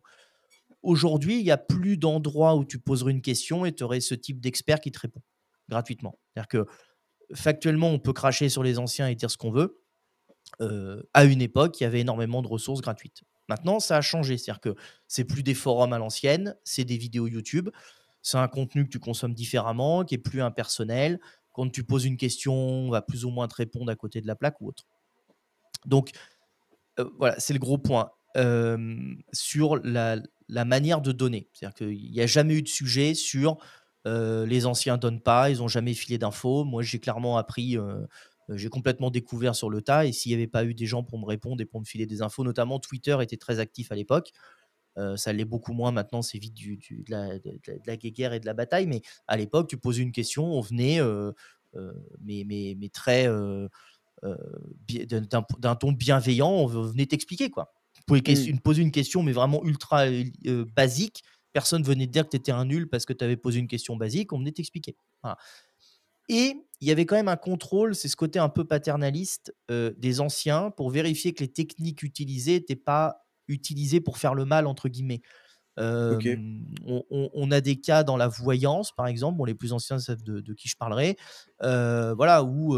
Aujourd'hui, il n'y a plus d'endroit où tu poserais une question et tu aurais ce type d'expert qui te répond gratuitement. C'est-à-dire que factuellement, on peut cracher sur les anciens et dire ce qu'on veut. À une époque, il y avait énormément de ressources gratuites. Maintenant, ça a changé. C'est-à-dire que c'est plus des forums à l'ancienne, c'est des vidéos YouTube. C'est un contenu que tu consommes différemment, qui est plus impersonnel, quand tu poses une question, on va plus ou moins te répondre à côté de la plaque ou autre. Donc, voilà, c'est le gros point. Sur la manière de donner. C'est-à-dire qu'il n'y a jamais eu de sujet sur les anciens ne donnent pas, ils n'ont jamais filé d'infos. Moi, j'ai clairement appris, j'ai complètement découvert sur le tas. Et s'il n'y avait pas eu des gens pour me répondre et pour me filer des infos, notamment Twitter était très actif à l'époque. Ça l'est beaucoup moins maintenant, c'est vite de la guéguerre et de la bataille. Mais à l'époque, tu posais une question, on venait, mais très. D'un ton bienveillant, on venait t'expliquer quoi. Vous pouvez poser une question, mais vraiment ultra basique. Personne venait te dire que tu étais un nul parce que tu avais posé une question basique, on venait t'expliquer. Voilà. Et il y avait quand même un contrôle, c'est ce côté un peu paternaliste des anciens pour vérifier que les techniques utilisées n'étaient pas utilisées pour faire le mal, entre guillemets. Ok. On a des cas dans la voyance, par exemple, bon, les plus anciens savent de qui je parlerai, voilà, où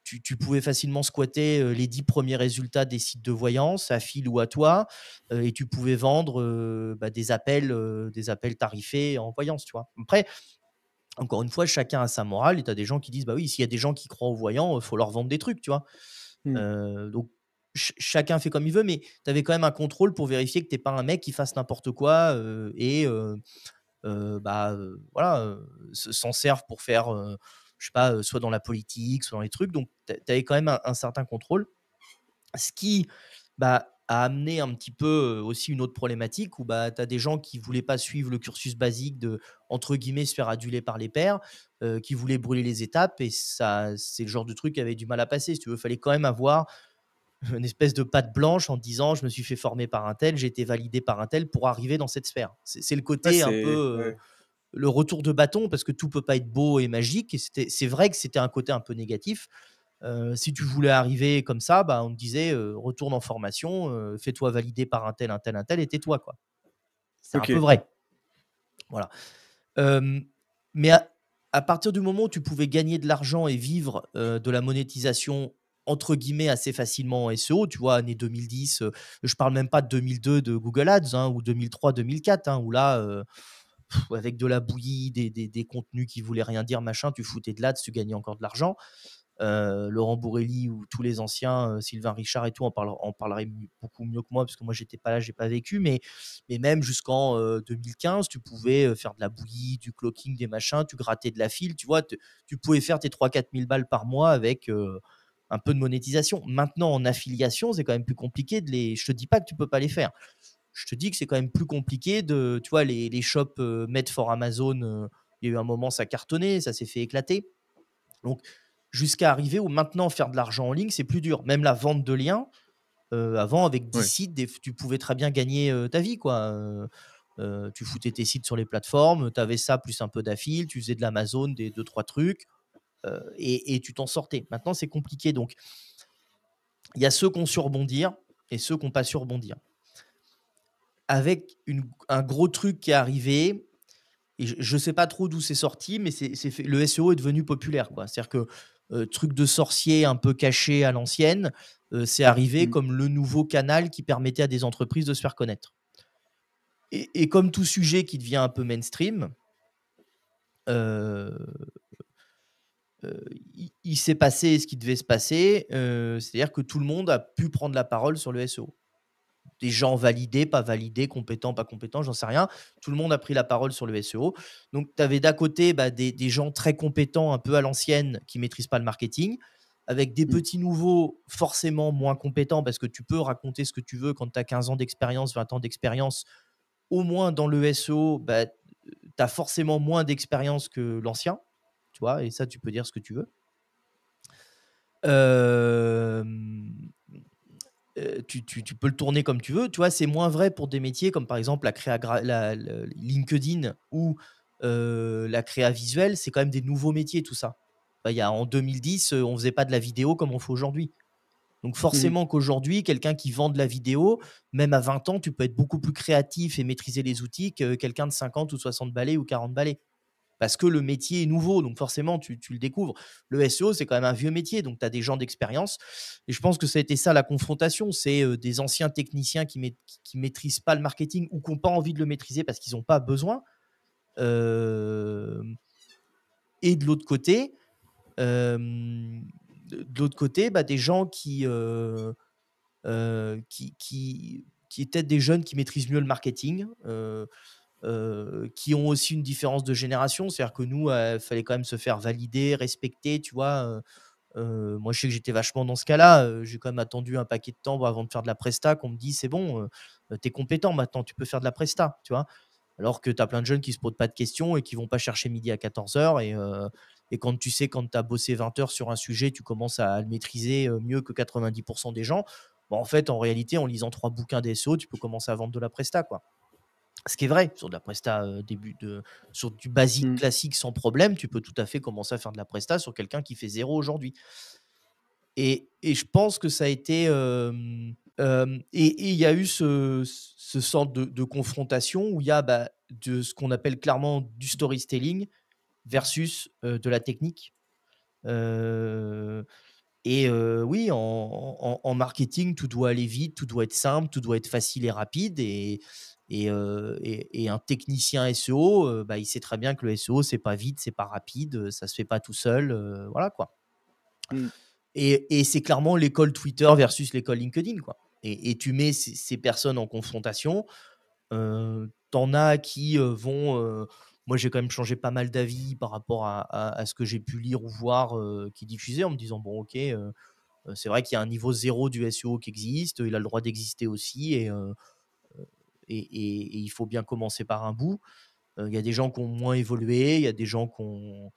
tu pouvais facilement squatter les 10 premiers résultats des sites de voyance à fil ou à toi, et tu pouvais vendre des appels tarifés en voyance, tu vois. Après, encore une fois, chacun a sa morale et tu as des gens qui disent bah oui, s'il y a des gens qui croient aux voyants, il faut leur vendre des trucs, tu vois. Donc chacun fait comme il veut, mais tu avais quand même un contrôle pour vérifier que tu n'es pas un mec qui fasse n'importe quoi voilà, s'en servent pour faire, je sais pas, soit dans la politique, soit dans les trucs. Donc, tu avais quand même un certain contrôle. Ce qui a amené un petit peu aussi une autre problématique où tu as des gens qui voulaient pas suivre le cursus basique de, entre guillemets, se faire aduler par les pairs, qui voulaient brûler les étapes. Et ça, c'est le genre de truc qui avait du mal à passer. Si tu veux, il fallait quand même avoir une espèce de patte blanche en disant je me suis fait former par un tel, j'ai été validé par un tel pour arriver dans cette sphère. C'est le côté un peu le retour de bâton parce que tout peut pas être beau et magique. Et c'est vrai que c'était un côté un peu négatif. Si tu voulais arriver comme ça, on te disait retourne en formation, fais-toi valider par un tel, et tais-toi, quoi. C'est un peu vrai. Voilà. Mais à partir du moment où tu pouvais gagner de l'argent et vivre de la monétisation entre guillemets assez facilement en SEO, tu vois, année 2010, je parle même pas de 2002 de Google Ads ou 2003-2004, où là, avec de la bouillie, des contenus qui voulaient rien dire, machin, tu foutais de l'Ads, tu gagnais encore de l'argent. Laurent Bourrelli ou tous les anciens, Sylvain Richard et tout, en parlerait beaucoup mieux que moi parce que moi j'étais pas là, j'ai pas vécu, mais même jusqu'en 2015, tu pouvais faire de la bouillie, du cloaking, des machins, tu grattais de la file, tu vois, tu pouvais faire tes 3-4 000 balles par mois avec un peu de monétisation. Maintenant, en affiliation, c'est quand même plus compliqué je te dis pas que tu peux pas les faire. Je te dis que c'est quand même plus compliqué tu vois, les shops made for Amazon, il y a eu un moment, ça cartonnait, ça s'est fait éclater. Donc, jusqu'à arriver où maintenant, faire de l'argent en ligne, c'est plus dur. Même la vente de liens, avant, avec 10 sites, tu pouvais très bien gagner ta vie, quoi. Tu foutais tes sites sur les plateformes, tu avais ça plus un peu d'affil, tu faisais de l'Amazon, des 2-3 trucs, et tu t'en sortais. Maintenant, c'est compliqué. Donc, il y a ceux qui ont su rebondir et ceux qui n'ont pas su rebondir. Avec un gros truc qui est arrivé, et je ne sais pas trop d'où c'est sorti, mais le SEO est devenu populaire, quoi. C'est-à-dire que truc de sorcier un peu caché à l'ancienne, c'est arrivé comme le nouveau canal qui permettait à des entreprises de se faire connaître. Et comme tout sujet qui devient un peu mainstream, il s'est passé ce qui devait se passer, c'est-à-dire que tout le monde a pu prendre la parole sur le SEO. Des gens validés, pas validés, compétents, pas compétents, j'en sais rien. Tout le monde a pris la parole sur le SEO. Donc, tu avais d'à côté des gens très compétents, un peu à l'ancienne, qui ne maîtrisent pas le marketing, avec des petits nouveaux forcément moins compétents, parce que tu peux raconter ce que tu veux quand tu as 15 ans d'expérience, 20 ans d'expérience. Au moins, dans le SEO, tu as forcément moins d'expérience que l'ancien, tu vois, et ça, tu peux dire ce que tu veux. Tu peux le tourner comme tu veux. Tu vois, c'est moins vrai pour des métiers comme par exemple la LinkedIn ou la créa visuelle. C'est quand même des nouveaux métiers, tout ça. En 2010, on ne faisait pas de la vidéo comme on fait aujourd'hui. Donc forcément qu'aujourd'hui, quelqu'un qui vend de la vidéo, même à 20 ans, tu peux être beaucoup plus créatif et maîtriser les outils que quelqu'un de 50 ou 60 balais ou 40 balais. Parce que le métier est nouveau, donc forcément, tu le découvres. Le SEO, c'est quand même un vieux métier, donc tu as des gens d'expérience. Et je pense que ça a été ça la confrontation, c'est des anciens techniciens qui maîtrisent pas le marketing ou qui n'ont pas envie de le maîtriser parce qu'ils n'ont pas besoin. Et de l'autre côté, des gens qui étaient des jeunes qui maîtrisent mieux le marketing, qui ont aussi une différence de génération. C'est-à-dire que nous, il fallait quand même se faire valider, respecter, tu vois. Moi, je sais que j'étais vachement dans ce cas-là. J'ai quand même attendu un paquet de temps avant de faire de la presta, qu'on me dise c'est bon, t'es compétent maintenant, tu peux faire de la presta, tu vois. Alors que tu as plein de jeunes qui se posent pas de questions et qui vont pas chercher midi à 14h. Et quand tu sais, quand tu as bossé 20 heures sur un sujet, tu commences à le maîtriser mieux que 90% des gens. Bon, en fait, en réalité, en lisant 3 bouquins d'SEO, tu peux commencer à vendre de la presta, quoi. Ce qui est vrai, sur de la presta sur du basique classique sans problème, tu peux tout à fait commencer à faire de la presta sur quelqu'un qui fait 0 aujourd'hui. Et je pense que ça a été. Et il y a eu ce sorte de confrontation où il y a de ce qu'on appelle clairement du storytelling versus de la technique. Oui, en marketing, tout doit aller vite, tout doit être simple, tout doit être facile et rapide. Et un technicien SEO, il sait très bien que le SEO, c'est pas vite, c'est pas rapide, ça se fait pas tout seul. Voilà quoi. Et c'est clairement l'école Twitter versus l'école LinkedIn, quoi. Et tu mets ces personnes en confrontation. T'en as qui vont. Moi, j'ai quand même changé pas mal d'avis par rapport à ce que j'ai pu lire ou voir qui diffusait en me disant bon, ok, c'est vrai qu'il y a un niveau 0 du SEO qui existe, il a le droit d'exister aussi et il faut bien commencer par un bout. Il y a des gens qui ont moins évolué, il y a des gens qui ont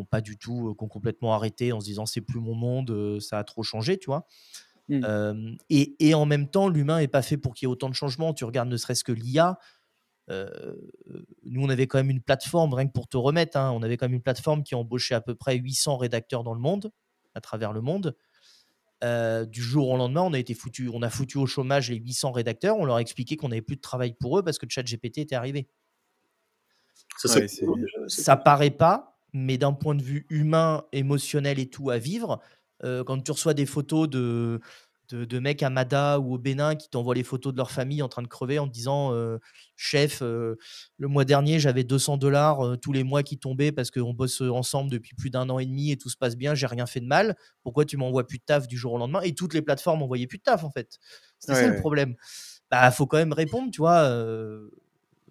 pas du tout, qui ont complètement arrêté en se disant c'est plus mon monde, ça a trop changé, tu vois. Et en même temps, l'humain n'est pas fait pour qu'il y ait autant de changements. Tu regardes ne serait-ce que l'IA. Nous, on avait quand même une plateforme, rien que pour te remettre, hein, on avait quand même une plateforme qui embauchait à peu près 800 rédacteurs dans le monde, à travers le monde. Du jour au lendemain, on a foutu au chômage les 800 rédacteurs. On leur a expliqué qu'on n'avait plus de travail pour eux parce que ChatGPT était arrivé. Ça paraît pas, mais d'un point de vue humain, émotionnel et tout à vivre, quand tu reçois des photos de mecs à Mada ou au Bénin qui t'envoient les photos de leur famille en train de crever en te disant chef, le mois dernier j'avais $200 tous les mois qui tombaient parce qu'on bosse ensemble depuis plus d'1 an et demi et tout se passe bien, j'ai rien fait de mal, pourquoi tu m'envoies plus de taf du jour au lendemain? Et toutes les plateformes envoyaient plus de taf en fait. C'était ça le problème. Faut quand même répondre, tu vois.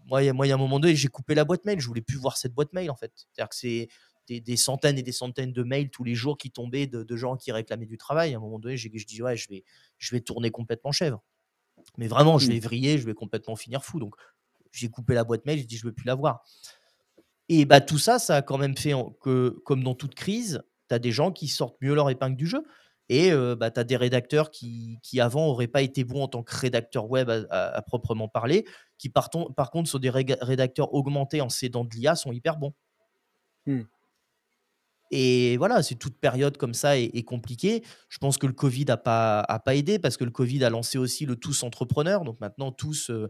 Moi, il y a un moment donné, j'ai coupé la boîte mail. Je voulais plus voir cette boîte mail, en fait. C'est-à-dire que c'est des centaines et des centaines de mails tous les jours qui tombaient de gens qui réclamaient du travail. À un moment donné, je dis, ouais, je vais tourner complètement chèvre. Mais vraiment, je vais vriller, je vais complètement finir fou. Donc, j'ai coupé la boîte mail, j'ai dit, je ne veux plus la voir. Et tout ça, ça a quand même fait que, comme dans toute crise, tu as des gens qui sortent mieux leur épingle du jeu. Et tu as des rédacteurs qui avant n'auraient pas été bons en tant que rédacteurs web à proprement parler, qui par contre sur des rédacteurs augmentés en s'aidant de l'IA sont hyper bons. Et voilà, c'est toute période comme ça est compliquée. Je pense que le Covid n'a pas aidé parce que le Covid a lancé aussi le tous entrepreneur. Donc maintenant, tout le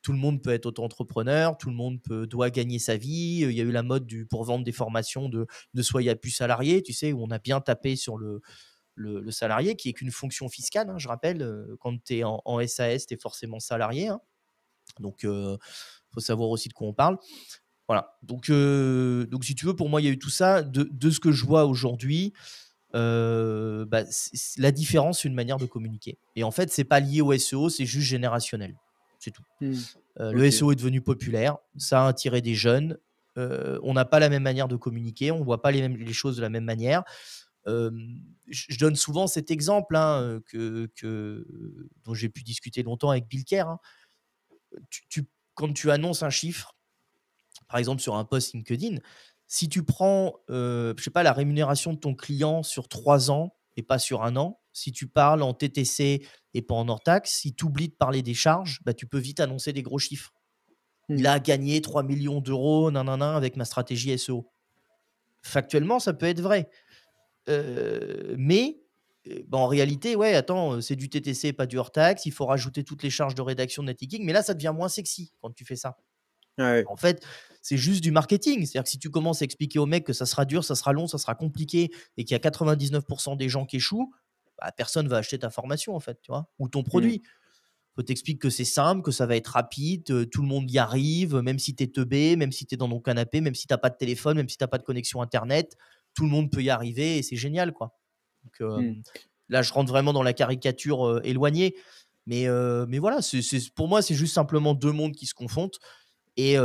monde peut être auto-entrepreneur, tout le monde doit gagner sa vie. Il y a eu la mode pour vendre des formations de ne soyez plus salarié, tu sais, où on a bien tapé sur le salarié, qui est qu'une fonction fiscale, hein, je rappelle, quand tu es en SAS, tu es forcément salarié. Hein. Donc, faut savoir aussi de quoi on parle. Voilà. Donc si tu veux, pour moi, il y a eu tout ça. De ce que je vois aujourd'hui, la différence, c'est une manière de communiquer. Et en fait, c'est pas lié au SEO, c'est juste générationnel. C'est tout. Le SEO est devenu populaire, ça a attiré des jeunes. On n'a pas la même manière de communiquer, on ne voit pas les choses de la même manière. Je donne souvent cet exemple dont j'ai pu discuter longtemps avec Bill Kerr. Hein. Quand tu annonces un chiffre, par exemple sur un post LinkedIn, si tu prends la rémunération de ton client sur 3 ans et pas sur 1 an, si tu parles en TTC et pas en hors taxe, si tu oublies de parler des charges, tu peux vite annoncer des gros chiffres. Il a gagné 3 millions d'euros avec ma stratégie SEO. Factuellement, ça peut être vrai. Mais en réalité, c'est du TTC, pas du hors-taxe. Il faut rajouter toutes les charges de rédaction de netlinking. Mais là, ça devient moins sexy quand tu fais ça. Ouais. En fait, c'est juste du marketing. C'est-à-dire que si tu commences à expliquer aux mecs que ça sera dur, ça sera long, ça sera compliqué et qu'il y a 99% des gens qui échouent, personne ne va acheter ta formation, en fait, tu vois, ou ton produit. Faut t'expliquer que c'est simple, que ça va être rapide, tout le monde y arrive, même si tu es teubé, même si tu es dans ton canapé, même si tu pas de téléphone, même si tu pas de connexion internet, tout le monde peut y arriver et c'est génial, quoi. Donc, Mmh. là, je rentre vraiment dans la caricature éloignée. Mais voilà, pour moi, c'est juste simplement deux mondes qui se confondent. Et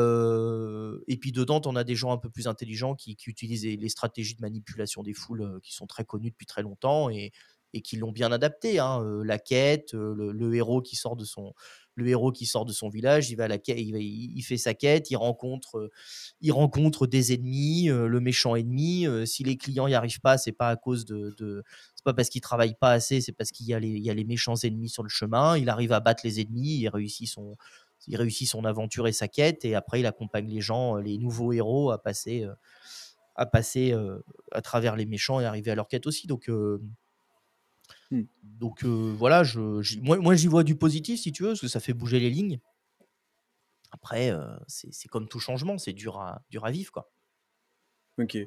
puis dedans, on a des gens un peu plus intelligents qui utilisent les stratégies de manipulation des foules qui sont très connues depuis très longtemps et qui l'ont bien adapté, hein. La quête, le héros qui sort de son village, il va à la quête, il fait sa quête, il rencontre des ennemis, le méchant ennemi. Si les clients n'y arrivent pas, c'est pas à cause c'est pas parce qu'ils travaillent pas assez, c'est parce il y a les méchants ennemis sur le chemin. Il arrive à battre les ennemis, il réussit son aventure et sa quête, et après il accompagne les gens, les nouveaux héros à passer à travers les méchants et arriver à leur quête aussi. Mmh. Voilà, moi j'y vois du positif si tu veux, parce que ça fait bouger les lignes. Après, c'est comme tout changement, c'est dur à vivre, quoi. Ok.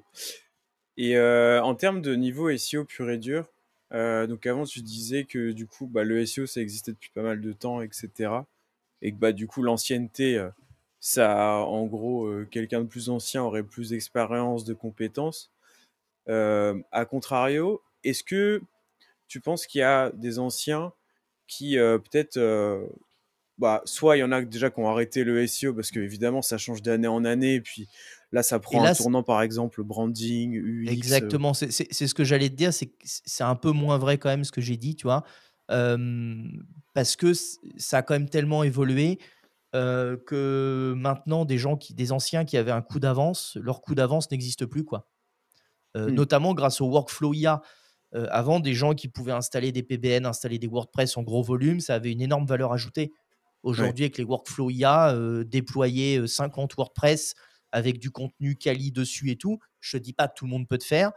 Et en termes de niveau SEO pur et dur, donc avant tu disais que du coup bah, le SEO ça existait depuis pas mal de temps, etc. Et que bah, du coup l'ancienneté, ça en gros quelqu'un de plus ancien aurait plus d'expérience, de compétences. À contrario, est-ce que tu penses qu'il y a des anciens qui peut-être bah, soit il y en a déjà qui ont arrêté le SEO parce que évidemment ça change d'année en année et puis là ça Et prend un là, tournant, par exemple branding, UX. exactement, c'est ce que j'allais te dire, c'est que c'est un peu moins vrai quand même ce que j'ai dit, tu vois. Parce que ça a quand même tellement évolué que maintenant des anciens qui avaient un coup d'avance, leur coup d'avance n'existe plus, quoi. Hmm. Notamment grâce au workflow IA. Avant, des gens qui pouvaient installer des PBN, installer des WordPress en gros volume, ça avait une énorme valeur ajoutée. Ouais. Aujourd'hui, avec les workflows IA, déployer 50 WordPress avec du contenu quali dessus et tout, je te dis pas que tout le monde peut te faire.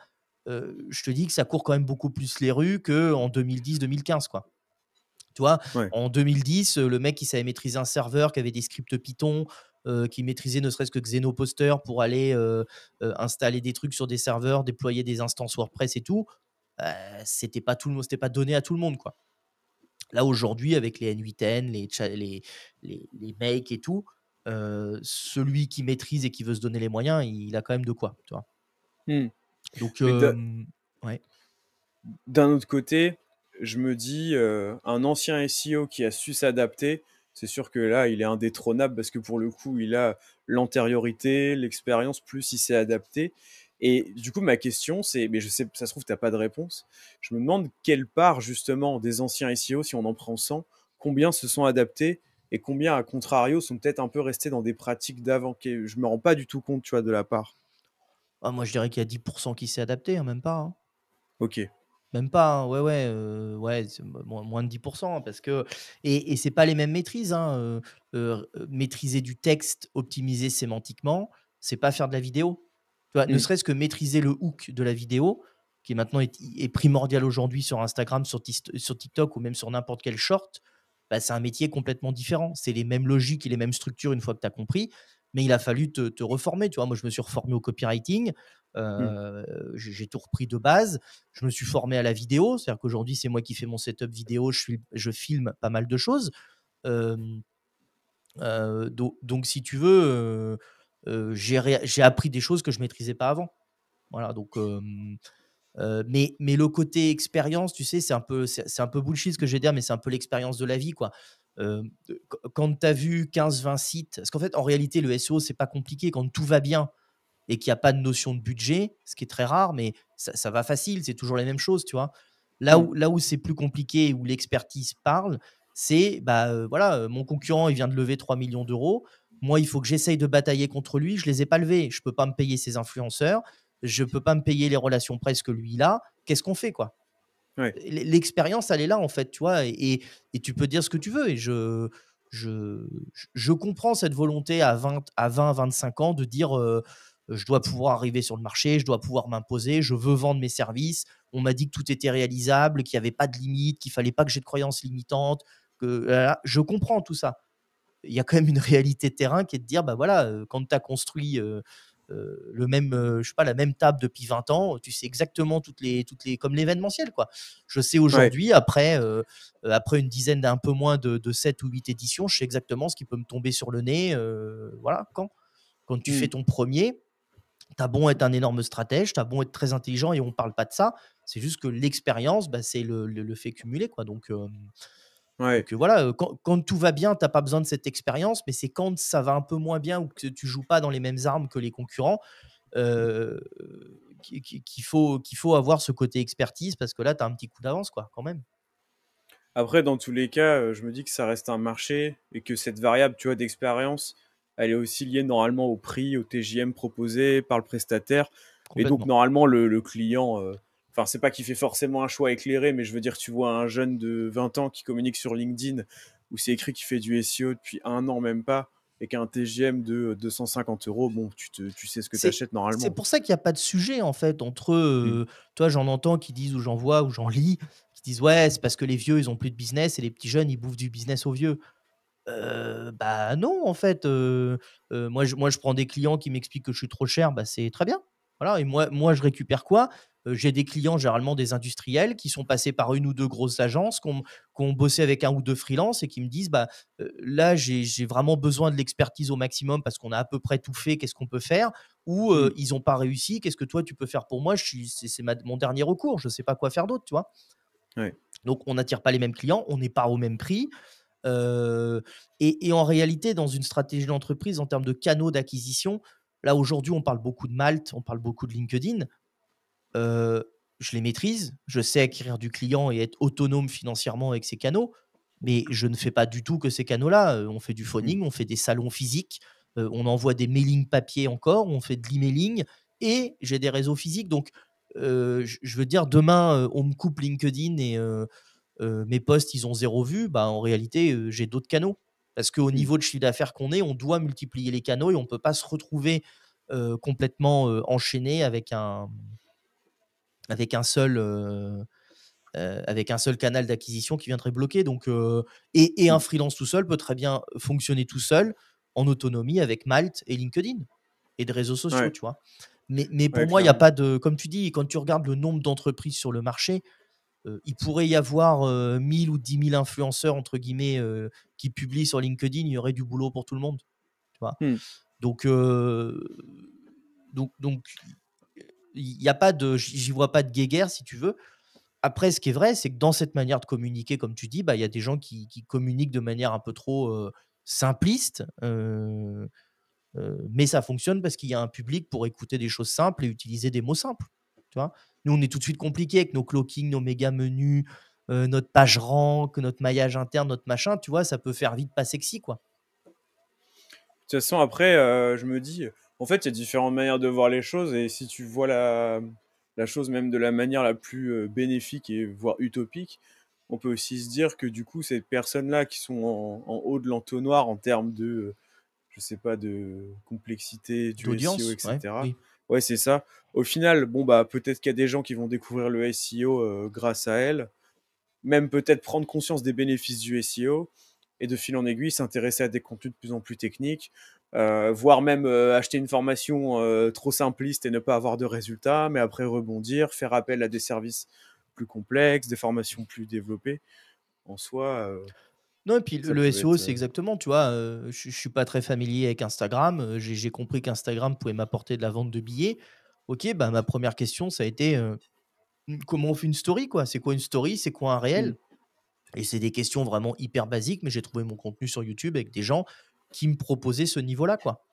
Je te dis que ça court quand même beaucoup plus les rues qu'en 2010-2015, quoi. Tu vois, Ouais. en 2010, le mec qui savait maîtriser un serveur, qui avait des scripts Python, qui maîtrisait ne serait-ce que Xenoposter pour aller installer des trucs sur des serveurs, déployer des instances WordPress et tout, c'était pas tout le monde, c'était pas donné à tout le monde, quoi. Là aujourd'hui, avec les N8N, les makes et tout, celui qui maîtrise et qui veut se donner les moyens, il a quand même de quoi, tu vois. Hmm. Donc, Mais ouais. d'un autre côté, je me dis, un ancien SEO qui a su s'adapter, c'est sûr que là, il est indétrônable parce que pour le coup, il a l'antériorité, l'expérience, plus il s'est adapté. Et du coup, ma question, c'est, mais je sais, ça se trouve, tu n'as pas de réponse. Je me demande quelle part, justement, des anciens SEO, si on en prend 100, combien se sont adaptés et combien, à contrario, sont peut-être un peu restés dans des pratiques d'avant. Je me rends pas du tout compte, tu vois, de la part. Ah, moi, je dirais qu'il y a 10% qui s'est adapté, hein, même pas, hein. Ok. Même pas, hein, ouais, ouais, ouais, c'est moins de 10%, hein, parce que et c'est pas les mêmes maîtrises, hein, maîtriser du texte optimisé sémantiquement, c'est pas faire de la vidéo. Tu vois? Ne Hmm. serait-ce que maîtriser le hook de la vidéo, qui maintenant est primordial aujourd'hui sur Instagram, sur TikTok ou même sur n'importe quel short, bah, c'est un métier complètement différent. C'est les mêmes logiques et les mêmes structures une fois que tu as compris, mais il a fallu te reformer, tu vois? Moi, je me suis reformé au copywriting, Hmm. j'ai tout repris de base. Je me suis formé à la vidéo, c'est-à-dire qu'aujourd'hui, c'est moi qui fais mon setup vidéo, je filme pas mal de choses. Euh, donc, si tu veux, j'ai appris des choses que je maîtrisais pas avant. Voilà, donc, mais le côté expérience, tu sais, c'est un peu bullshit ce que je vais dire, mais c'est un peu l'expérience de la vie, quoi. Quand tu as vu 15-20 sites, parce qu'en fait, en réalité, le SEO, c'est pas compliqué. Quand tout va bien, et qu'il n'y a pas de notion de budget, ce qui est très rare, mais ça va facile, c'est toujours les mêmes choses, tu vois. Hmm. Là où c'est plus compliqué, où l'expertise parle, c'est, bah, voilà, mon concurrent, il vient de lever 3 millions d'euros. Moi, il faut que j'essaye de batailler contre lui. Je ne les ai pas levés. Je ne peux pas me payer ses influenceurs. Je ne peux pas me payer les relations presse que lui, il a. Qu'est-ce qu'on fait, quoi? Ouais. L'expérience, elle est là, en fait, tu vois, et tu peux dire ce que tu veux. Et je comprends cette volonté à 25 ans de dire je dois pouvoir arriver sur le marché, je dois pouvoir m'imposer, je veux vendre mes services. On m'a dit que tout était réalisable, qu'il n'y avait pas de limite, qu'il fallait pas que j'ai de croyances limitantes. Je comprends tout ça. Il y a quand même une réalité de terrain qui est de dire bah voilà, quand tu as construit le même, je sais pas, la même table depuis 20 ans. Tu sais exactement toutes les, comme l'événementiel, quoi. Je sais aujourd'hui, après une dizaine d'un peu moins de 7 ou 8 éditions, je sais exactement ce qui peut me tomber sur le nez. Voilà, quand tu fais ton premier, t'as bon être un énorme stratège, t'as bon être très intelligent et on parle pas de ça. C'est juste que l'expérience, bah, c'est le fait cumulé, quoi. Donc, voilà, quand tout va bien, t'as pas besoin de cette expérience, mais c'est quand ça va un peu moins bien ou que tu joues pas dans les mêmes armes que les concurrents euh, qu'il faut avoir ce côté expertise parce que là, tu as un petit coup d'avance, quoi, quand même. Après, dans tous les cas, je me dis que ça reste un marché et que cette variable, tu vois, d'expérience, elle est aussi liée normalement au prix, au TJM proposé par le prestataire. Et donc, Complètement. normalement, le client, enfin, c'est pas qu'il fait forcément un choix éclairé, mais je veux dire, tu vois un jeune de 20 ans qui communique sur LinkedIn où c'est écrit qu'il fait du SEO depuis un an, même pas, et qui a un TJM de 250 euros, bon, tu sais ce que tu achètes C'est normalement. pour ça qu'il n'y a pas de sujet, en fait, entre Mm. toi, j'en entends qui disent, ou j'en vois, ou j'en lis, qui disent, ouais, c'est parce que les vieux, ils ont plus de business et les petits jeunes, ils bouffent du business aux vieux. Bah non, en fait. Moi, je prends des clients qui m'expliquent que je suis trop cher, bah, c'est très bien. Voilà, et moi, je récupère quoi? J'ai des clients, généralement des industriels, qui sont passés par une ou deux grosses agences, qui ont bossé avec un ou deux freelances et qui me disent, bah, là, j'ai vraiment besoin de l'expertise au maximum parce qu'on a à peu près tout fait, qu'est-ce qu'on peut faire? Ou Mm. ils n'ont pas réussi, qu'est-ce que toi, tu peux faire pour moi? C'est mon dernier recours, je ne sais pas quoi faire d'autre, tu vois? Ouais. Donc, on n'attire pas les mêmes clients, on n'est pas au même prix. Et en réalité, dans une stratégie d'entreprise, en termes de canaux d'acquisition, là aujourd'hui, on parle beaucoup de Malte, on parle beaucoup de LinkedIn. Je les maîtrise, je sais acquérir du client et être autonome financièrement avec ces canaux, mais je ne fais pas du tout que ces canaux-là. On fait du Mm. phoning, on fait des salons physiques, on envoie des mailings papier encore, on fait de l'emailing et j'ai des réseaux physiques. Donc, je veux dire, demain, on me coupe LinkedIn et mes posts, ils ont 0 vue, bah, en réalité, j'ai d'autres canaux. Parce qu'au Mm. niveau de chiffre d'affaires qu'on est, on doit multiplier les canaux et on ne peut pas se retrouver complètement enchaîné avec un seul, avec un seul canal d'acquisition qui viendrait bloquer. Donc, et un Mm. freelance tout seul peut très bien fonctionner tout seul en autonomie avec Malte et LinkedIn et des réseaux sociaux, Ouais, tu vois. Mais pour ouais, moi, il n'y a clairement. pas de. Comme tu dis, quand tu regardes le nombre d'entreprises sur le marché, il pourrait y avoir 1000 ou 10 000 influenceurs, entre guillemets, qui publient sur LinkedIn, il y aurait du boulot pour tout le monde. Tu vois. Mm. Donc, donc, il y a pas de, j'y vois pas de guéguerre, si tu veux. Après, ce qui est vrai, c'est que dans cette manière de communiquer, comme tu dis, bah, il y a des gens qui communiquent de manière un peu trop simpliste, mais ça fonctionne parce qu'il y a un public pour écouter des choses simples et utiliser des mots simples. Tu vois. Nous, on est tout de suite compliqué avec nos cloakings, nos méga menus, notre page rank, notre maillage interne, notre machin. Tu vois, ça peut faire vite pas sexy, quoi. De toute façon, après, je me dis, en fait, il y a différentes manières de voir les choses, et si tu vois la chose même de la manière la plus bénéfique et voire utopique, on peut aussi se dire que du coup, ces personnes-là qui sont en haut de l'entonnoir en termes de, je sais pas, de complexité du SEO, D'audience, ouais, etc. oui. Ouais, c'est ça. Au final, bon, bah, peut-être qu'il y a des gens qui vont découvrir le SEO grâce à elles, même peut-être prendre conscience des bénéfices du SEO et de fil en aiguille s'intéresser à des contenus de plus en plus techniques, voire même acheter une formation trop simpliste et ne pas avoir de résultats, mais après rebondir, faire appel à des services plus complexes, des formations plus développées. En soi, Non, et puis le, ça le peut SEO, être... c'est exactement, tu vois, je suis pas très familier avec Instagram. J'ai compris qu'Instagram pouvait m'apporter de la vente de billets. Ok, bah ma première question, ça a été comment on fait une story, quoi? C'est quoi une story? C'est quoi un Hmm. réel? Et c'est des questions vraiment hyper basiques, mais j'ai trouvé mon contenu sur YouTube avec des gens qui me proposaient ce niveau-là, quoi.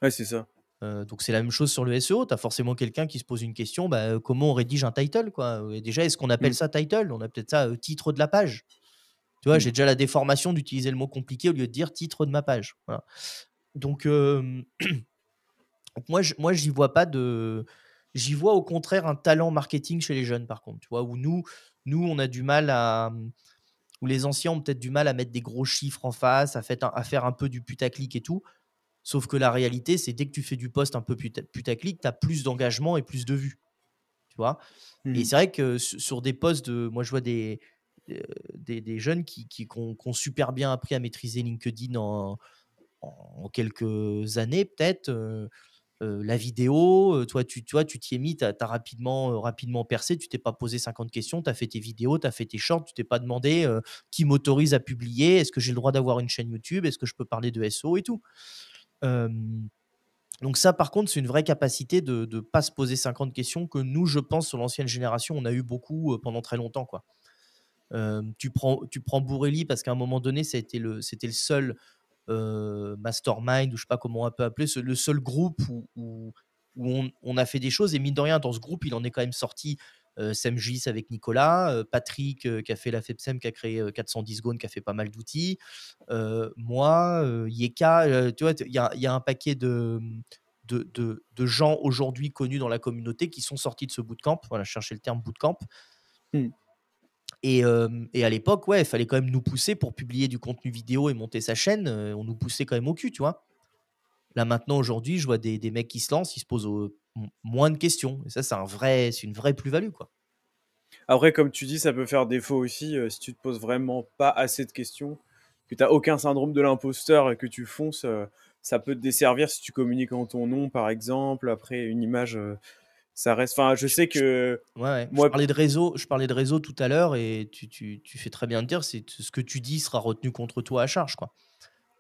Ouais, c'est ça. Donc c'est la même chose sur le SEO. Tu as forcément quelqu'un qui se pose une question, bah, comment on rédige un title, quoi? Et déjà, est-ce qu'on appelle Hmm. ça title? On a peut-être ça, titre de la page. Tu vois, Hmm. j'ai déjà la déformation d'utiliser le mot compliqué au lieu de dire titre de ma page. Voilà. Donc, moi, j'y vois au contraire un talent marketing chez les jeunes, par contre, tu vois, où nous, on a du mal à, où les anciens ont peut-être du mal à mettre des gros chiffres en face, à faire un peu du putaclic et tout. Sauf que la réalité, c'est dès que tu fais du post un peu putaclic, tu as plus d'engagement et plus de vues, tu vois. Et Hmm. c'est vrai que sur des posts moi, je vois des jeunes qui ont super bien appris à maîtriser LinkedIn en quelques années, peut-être. la vidéo, toi, tu vois, tu t'y es mis, tu as rapidement percé, tu t'es pas posé 50 questions, tu as fait tes vidéos, tu as fait tes shorts, tu t'es pas demandé qui m'autorise à publier, est-ce que j'ai le droit d'avoir une chaîne YouTube, est-ce que je peux parler de SEO et tout. Donc ça, par contre, c'est une vraie capacité de ne pas se poser 50 questions que nous, je pense, sur l'ancienne génération, on a eu beaucoup pendant très longtemps, quoi. Tu prends Bourrelli parce qu'à un moment donné, c'était le seul mastermind, ou je sais pas comment on peut appeler, le seul groupe où on a fait des choses. Et mine de rien, dans ce groupe, il en est quand même sorti Sam Gis avec Nicolas, Patrick qui a fait la FEPSEM, qui a créé 410 secondes, qui a fait pas mal d'outils, moi, Yeka, tu vois, il y a un paquet de gens aujourd'hui connus dans la communauté qui sont sortis de ce bootcamp. Voilà, je cherchais le terme bootcamp. Hmm. Et à l'époque, ouais, il fallait quand même nous pousser pour publier du contenu vidéo et monter sa chaîne. On nous poussait quand même au cul, tu vois. Là, maintenant, aujourd'hui, je vois des mecs qui se lancent, ils se posent moins de questions. Et ça, c'est une vraie plus-value, quoi. Après, comme tu dis, ça peut faire défaut aussi si tu te poses vraiment pas assez de questions, que tu n'as aucun syndrome de l'imposteur et que tu fonces, ça peut te desservir si tu communiques en ton nom, par exemple. Après, une image, ça reste. Enfin, je sais que Ouais. Je moi, parlais de réseau tout à l'heure et tu fais très bien de dire, c'est ce que tu dis sera retenu contre toi à charge, quoi.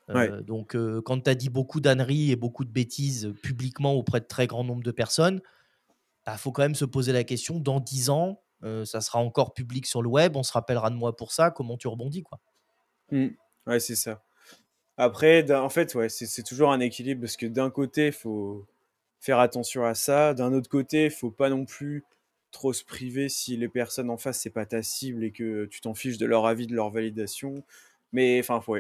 ouais. Donc, quand tu as dit beaucoup d'âneries et beaucoup de bêtises publiquement auprès de très grand nombre de personnes, bah, faut quand même se poser la question, dans 10 ans, ça sera encore public sur le web, on se rappellera de moi pour ça, comment tu rebondis, quoi. Hmm. Ouais, c'est ça. Après, en fait, ouais, c'est toujours un équilibre parce que d'un côté, il faut faire attention à ça. D'un autre côté, il faut pas non plus trop se priver si les personnes en face, c'est pas ta cible et que tu t'en fiches de leur avis, de leur validation. Mais enfin, pour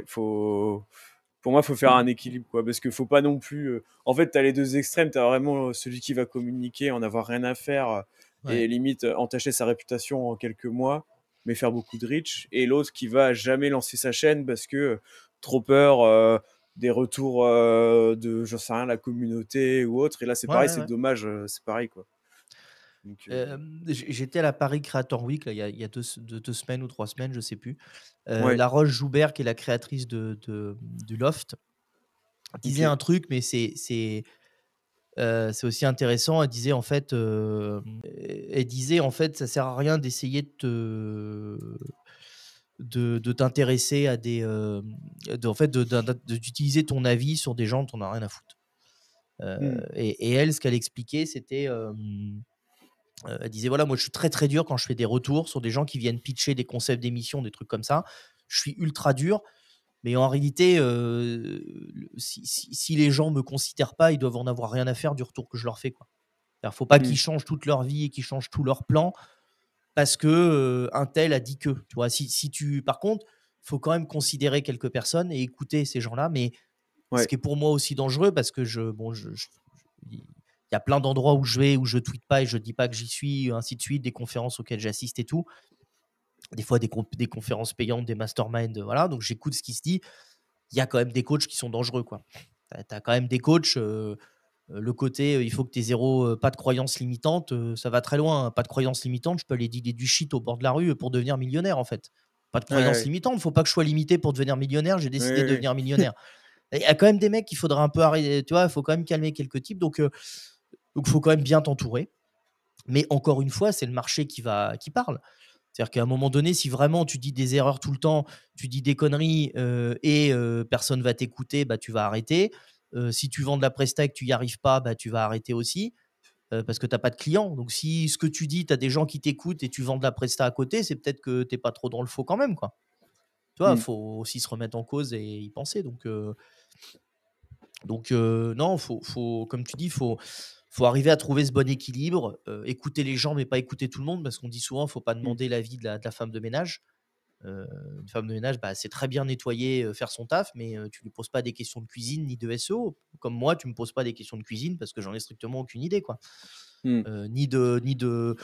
moi, il faut faire un équilibre, quoi, parce qu'il faut pas non plus. En fait, tu as les deux extrêmes. Tu as vraiment celui qui va communiquer, en avoir rien à faire et Ouais. limite entacher sa réputation en quelques mois, mais faire beaucoup de reach. Et l'autre qui va jamais lancer sa chaîne parce que trop peur des retours de, j'en sais rien, la communauté ou autre. Et là, c'est Ouais, pareil, ouais, c'est ouais. dommage, c'est pareil, quoi. Donc, J'étais à la Paris Creator Week là, il y a 2 semaines ou 3 semaines, je sais plus. ouais, La Roche Joubert, qui est la créatrice du Loft, disait ok. un truc, mais c'est aussi intéressant. Elle disait en fait, ça sert à rien d'essayer de t'intéresser à en fait, d'utiliser ton avis sur des gens dont on n'a rien à foutre. Hmm. Et elle, ce qu'elle expliquait, c'était, elle disait voilà, moi je suis très très dur quand je fais des retours sur des gens qui viennent pitcher des concepts d'émissions, des trucs comme ça. Je suis ultra dur, mais en réalité, si les gens me considèrent pas, ils doivent en avoir rien à faire du retour que je leur fais, quoi. Il faut pas Hmm. qu'ils changent toute leur vie et qu'ils changent tout leur plan parce que un tel a dit que. Tu vois, par contre, faut quand même considérer quelques personnes et écouter ces gens-là, mais ce Ouais. qui est pour moi aussi dangereux parce que il y a plein d'endroits où je vais, où je tweete pas et je dis pas que j'y suis, ainsi de suite, des conférences auxquelles j'assiste et tout. Des fois, des conférences payantes, des masterminds, voilà. Donc, j'écoute ce qui se dit. Il y a quand même des coachs qui sont dangereux, quoi. Tu as quand même des coachs, le côté, il faut que tu aies zéro, pas de croyances limitantes, ça va très loin, hein. Pas de croyances limitantes, je peux aller dealer du shit au bord de la rue pour devenir millionnaire, en fait. Pas de Ouais, croyances ouais. limitantes, faut pas que je sois limité pour devenir millionnaire, j'ai Ouais, décidé de ouais. devenir millionnaire. Il y a quand même des mecs qu'il faudra un peu arrêter, tu vois, il faut quand même calmer quelques types, donc il faut quand même bien t'entourer. Mais encore une fois, c'est le marché qui parle. C'est-à-dire qu'à un moment donné, si vraiment tu dis des erreurs tout le temps, tu dis des conneries et personne va t'écouter, bah, tu vas arrêter. Si tu vends de la presta et que tu n'y arrives pas, bah, tu vas arrêter aussi parce que tu n'as pas de clients. Donc, si ce que tu dis, tu as des gens qui t'écoutent et tu vends de la presta à côté, c'est peut-être que tu n'es pas trop dans le faux quand même, quoi. Tu vois, il Hmm. faut aussi se remettre en cause et y penser. Donc, non, comme tu dis, faut arriver à trouver ce bon équilibre, écouter les gens, mais pas écouter tout le monde, parce qu'on dit souvent, faut pas Hmm. demander l'avis de la femme de ménage. Une femme de ménage, bah, c'est très bien nettoyer, faire son taf, mais tu lui poses pas des questions de cuisine ni de SEO. Comme moi, tu me poses pas des questions de cuisine parce que j'en ai strictement aucune idée, quoi. Hmm. Ni de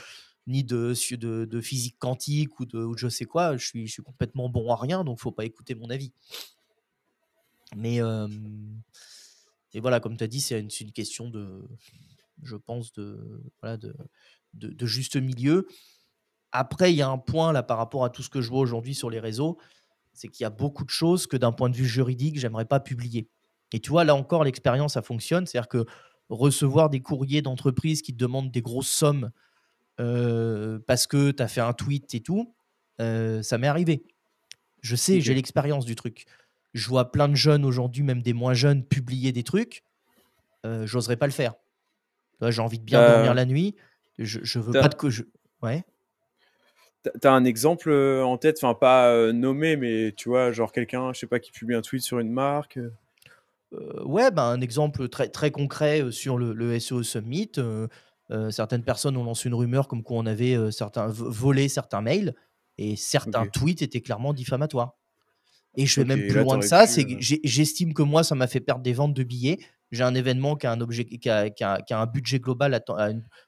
physique quantique ou de je sais quoi. Je suis complètement bon à rien, donc faut pas écouter mon avis. Mais et voilà, comme tu as dit, c'est une question je pense, voilà, de juste milieu. Après, il y a un point là par rapport à tout ce que je vois aujourd'hui sur les réseaux, c'est qu'il y a beaucoup de choses que d'un point de vue juridique, j'aimerais pas publier. Et tu vois, là encore, l'expérience, ça fonctionne. C'est-à-dire que recevoir des courriers d'entreprises qui te demandent des grosses sommes parce que tu as fait un tweet et tout, ça m'est arrivé. Je sais, j'ai Ok. l'expérience du truc. Je vois plein de jeunes aujourd'hui, même des moins jeunes, publier des trucs. J'oserais pas le faire. Tu vois, j'ai envie de bien dormir T'as, la nuit. Je veux pas t'as, de que je. Ouais. t'as un exemple en tête, enfin pas nommé, mais tu vois, genre quelqu'un, je sais pas, qui publie un tweet sur une marque. Ouais, bah, un exemple très, très concret sur le SEO Summit. Certaines personnes ont lancé une rumeur comme quoi on avait volé certains mails et certains Ok. tweets étaient clairement diffamatoires. Et je vais Ok. même Et plus là, loin que t'aurais ça, pu. c'est que j'estime que moi, ça m'a fait perdre des ventes de billets. J'ai un événement qui a un, objet, qui a un budget global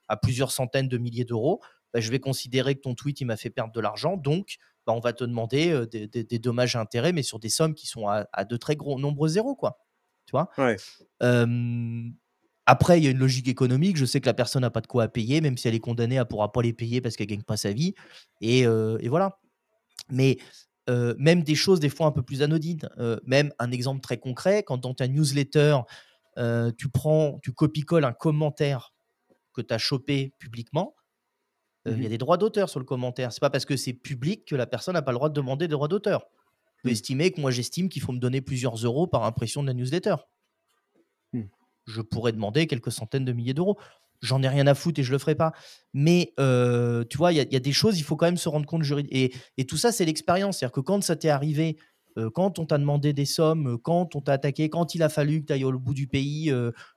à plusieurs centaines de milliers d'euros. Bah, je vais considérer que ton tweet, il m'a fait perdre de l'argent. Donc, bah, on va te demander des dommages et intérêts, mais sur des sommes qui sont à de très gros nombreux zéros, quoi. Tu vois. Ouais. Après, il y a une logique économique. Je sais que la personne n'a pas de quoi à payer, même si elle est condamnée, elle ne pourra pas les payer parce qu'elle ne gagne pas sa vie. Et voilà. Mais même des choses des fois un peu plus anodines. Même un exemple très concret, quand dans ta newsletter, tu copies-colles un commentaire que tu as chopé publiquement, il y a Mhm. des droits d'auteur sur le commentaire. C'est pas parce que c'est public que la personne n'a pas le droit de demander des droits d'auteur. Tu peux Mm. estimer que moi j'estime qu'il faut me donner plusieurs euros par impression de la newsletter. Mm. Je pourrais demander quelques centaines de milliers d'euros. J'en ai rien à foutre et je le ferai pas. Mais tu vois, il y a des choses, il faut quand même se rendre compte et tout ça, c'est l'expérience. C'est-à-dire que quand ça t'est arrivé, quand on t'a demandé des sommes, quand on t'a attaqué, quand il a fallu que tu ailles au bout du pays,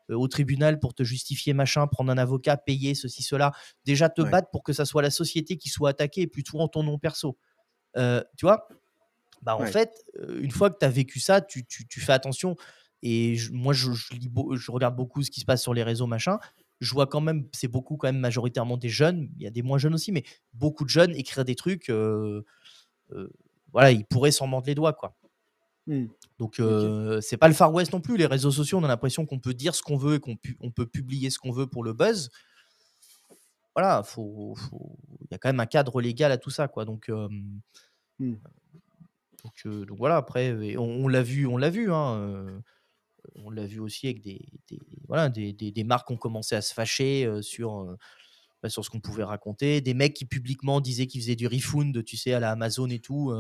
au tribunal pour te justifier, machin, prendre un avocat, payer ceci, cela, déjà te Ouais. battre pour que ça soit la société qui soit attaquée et plus toi en ton nom perso. Tu vois, bah, en Ouais. fait, une fois que tu as vécu ça, tu fais attention et moi je regarde beaucoup ce qui se passe sur les réseaux, machin. Je vois quand même, c'est beaucoup quand même majoritairement des jeunes, il y a des moins jeunes aussi, mais beaucoup de jeunes écrire des trucs, voilà, ils pourraient s'en mordre les doigts, quoi. Mm. Donc Ok. c'est pas le Far West non plus. Les réseaux sociaux, on a l'impression qu'on peut dire ce qu'on veut et on peut publier ce qu'on veut pour le buzz. Voilà, il y a quand même un cadre légal à tout ça, quoi. Mm. Donc voilà, après, et on l'a vu, hein, on l'a vu aussi avec voilà, des marques ont commencé à se fâcher sur ce qu'on pouvait raconter. Des mecs qui publiquement disaient qu'ils faisaient du refund, tu sais, à la Amazon et tout.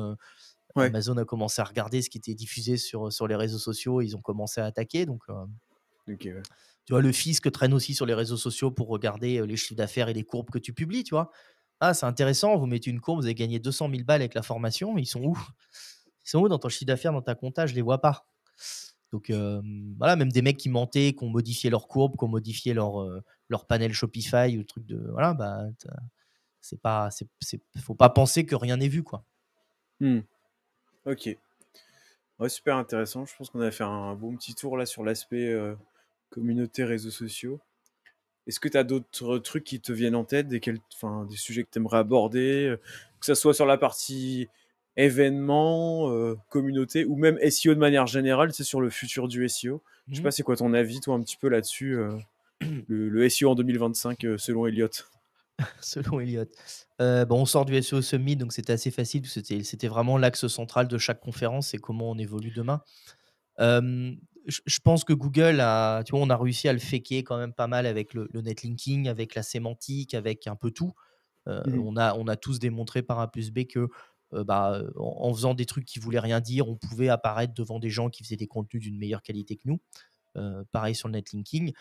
Ouais. Amazon a commencé à regarder ce qui était diffusé sur les réseaux sociaux. Ils ont commencé à attaquer. Donc, Ok. Ouais. tu vois, le fisc traîne aussi sur les réseaux sociaux pour regarder les chiffres d'affaires et les courbes que tu publies, tu vois. Ah, c'est intéressant, vous mettez une courbe, vous avez gagné 200 000 balles avec la formation, mais ils sont où? Ils sont où dans ton chiffre d'affaires, dans ta compta? Je les vois pas. Donc voilà, même des mecs qui mentaient, qui ont modifié leur courbe, qui ont modifié leur panel Shopify ou le truc de voilà, bah faut pas penser que rien n'est vu, quoi. Mm. Ok. Ouais, super intéressant. Je pense qu'on a fait un bon petit tour là sur l'aspect communauté, réseaux sociaux. Est-ce que tu as d'autres trucs qui te viennent en tête, enfin, des sujets que tu aimerais aborder, que ce soit sur la partie événements, communauté, ou même SEO de manière générale, c'est sur le futur du SEO. Je sais Mhm. pas, c'est quoi ton avis, toi, un petit peu là-dessus, le SEO en 2025, selon Elliot. Selon Elliot. Bon, on sort du SEO Summit, donc c'était assez facile, parce que c'était vraiment l'axe central de chaque conférence, c'est comment on évolue demain. Je pense que Google tu vois, on a réussi à le faker quand même pas mal avec le netlinking, avec la sémantique, avec un peu tout. Mhm. On a tous démontré par A plus B que en faisant des trucs qui voulaient rien dire, on pouvait apparaître devant des gens qui faisaient des contenus d'une meilleure qualité que nous. Pareil sur le netlinking.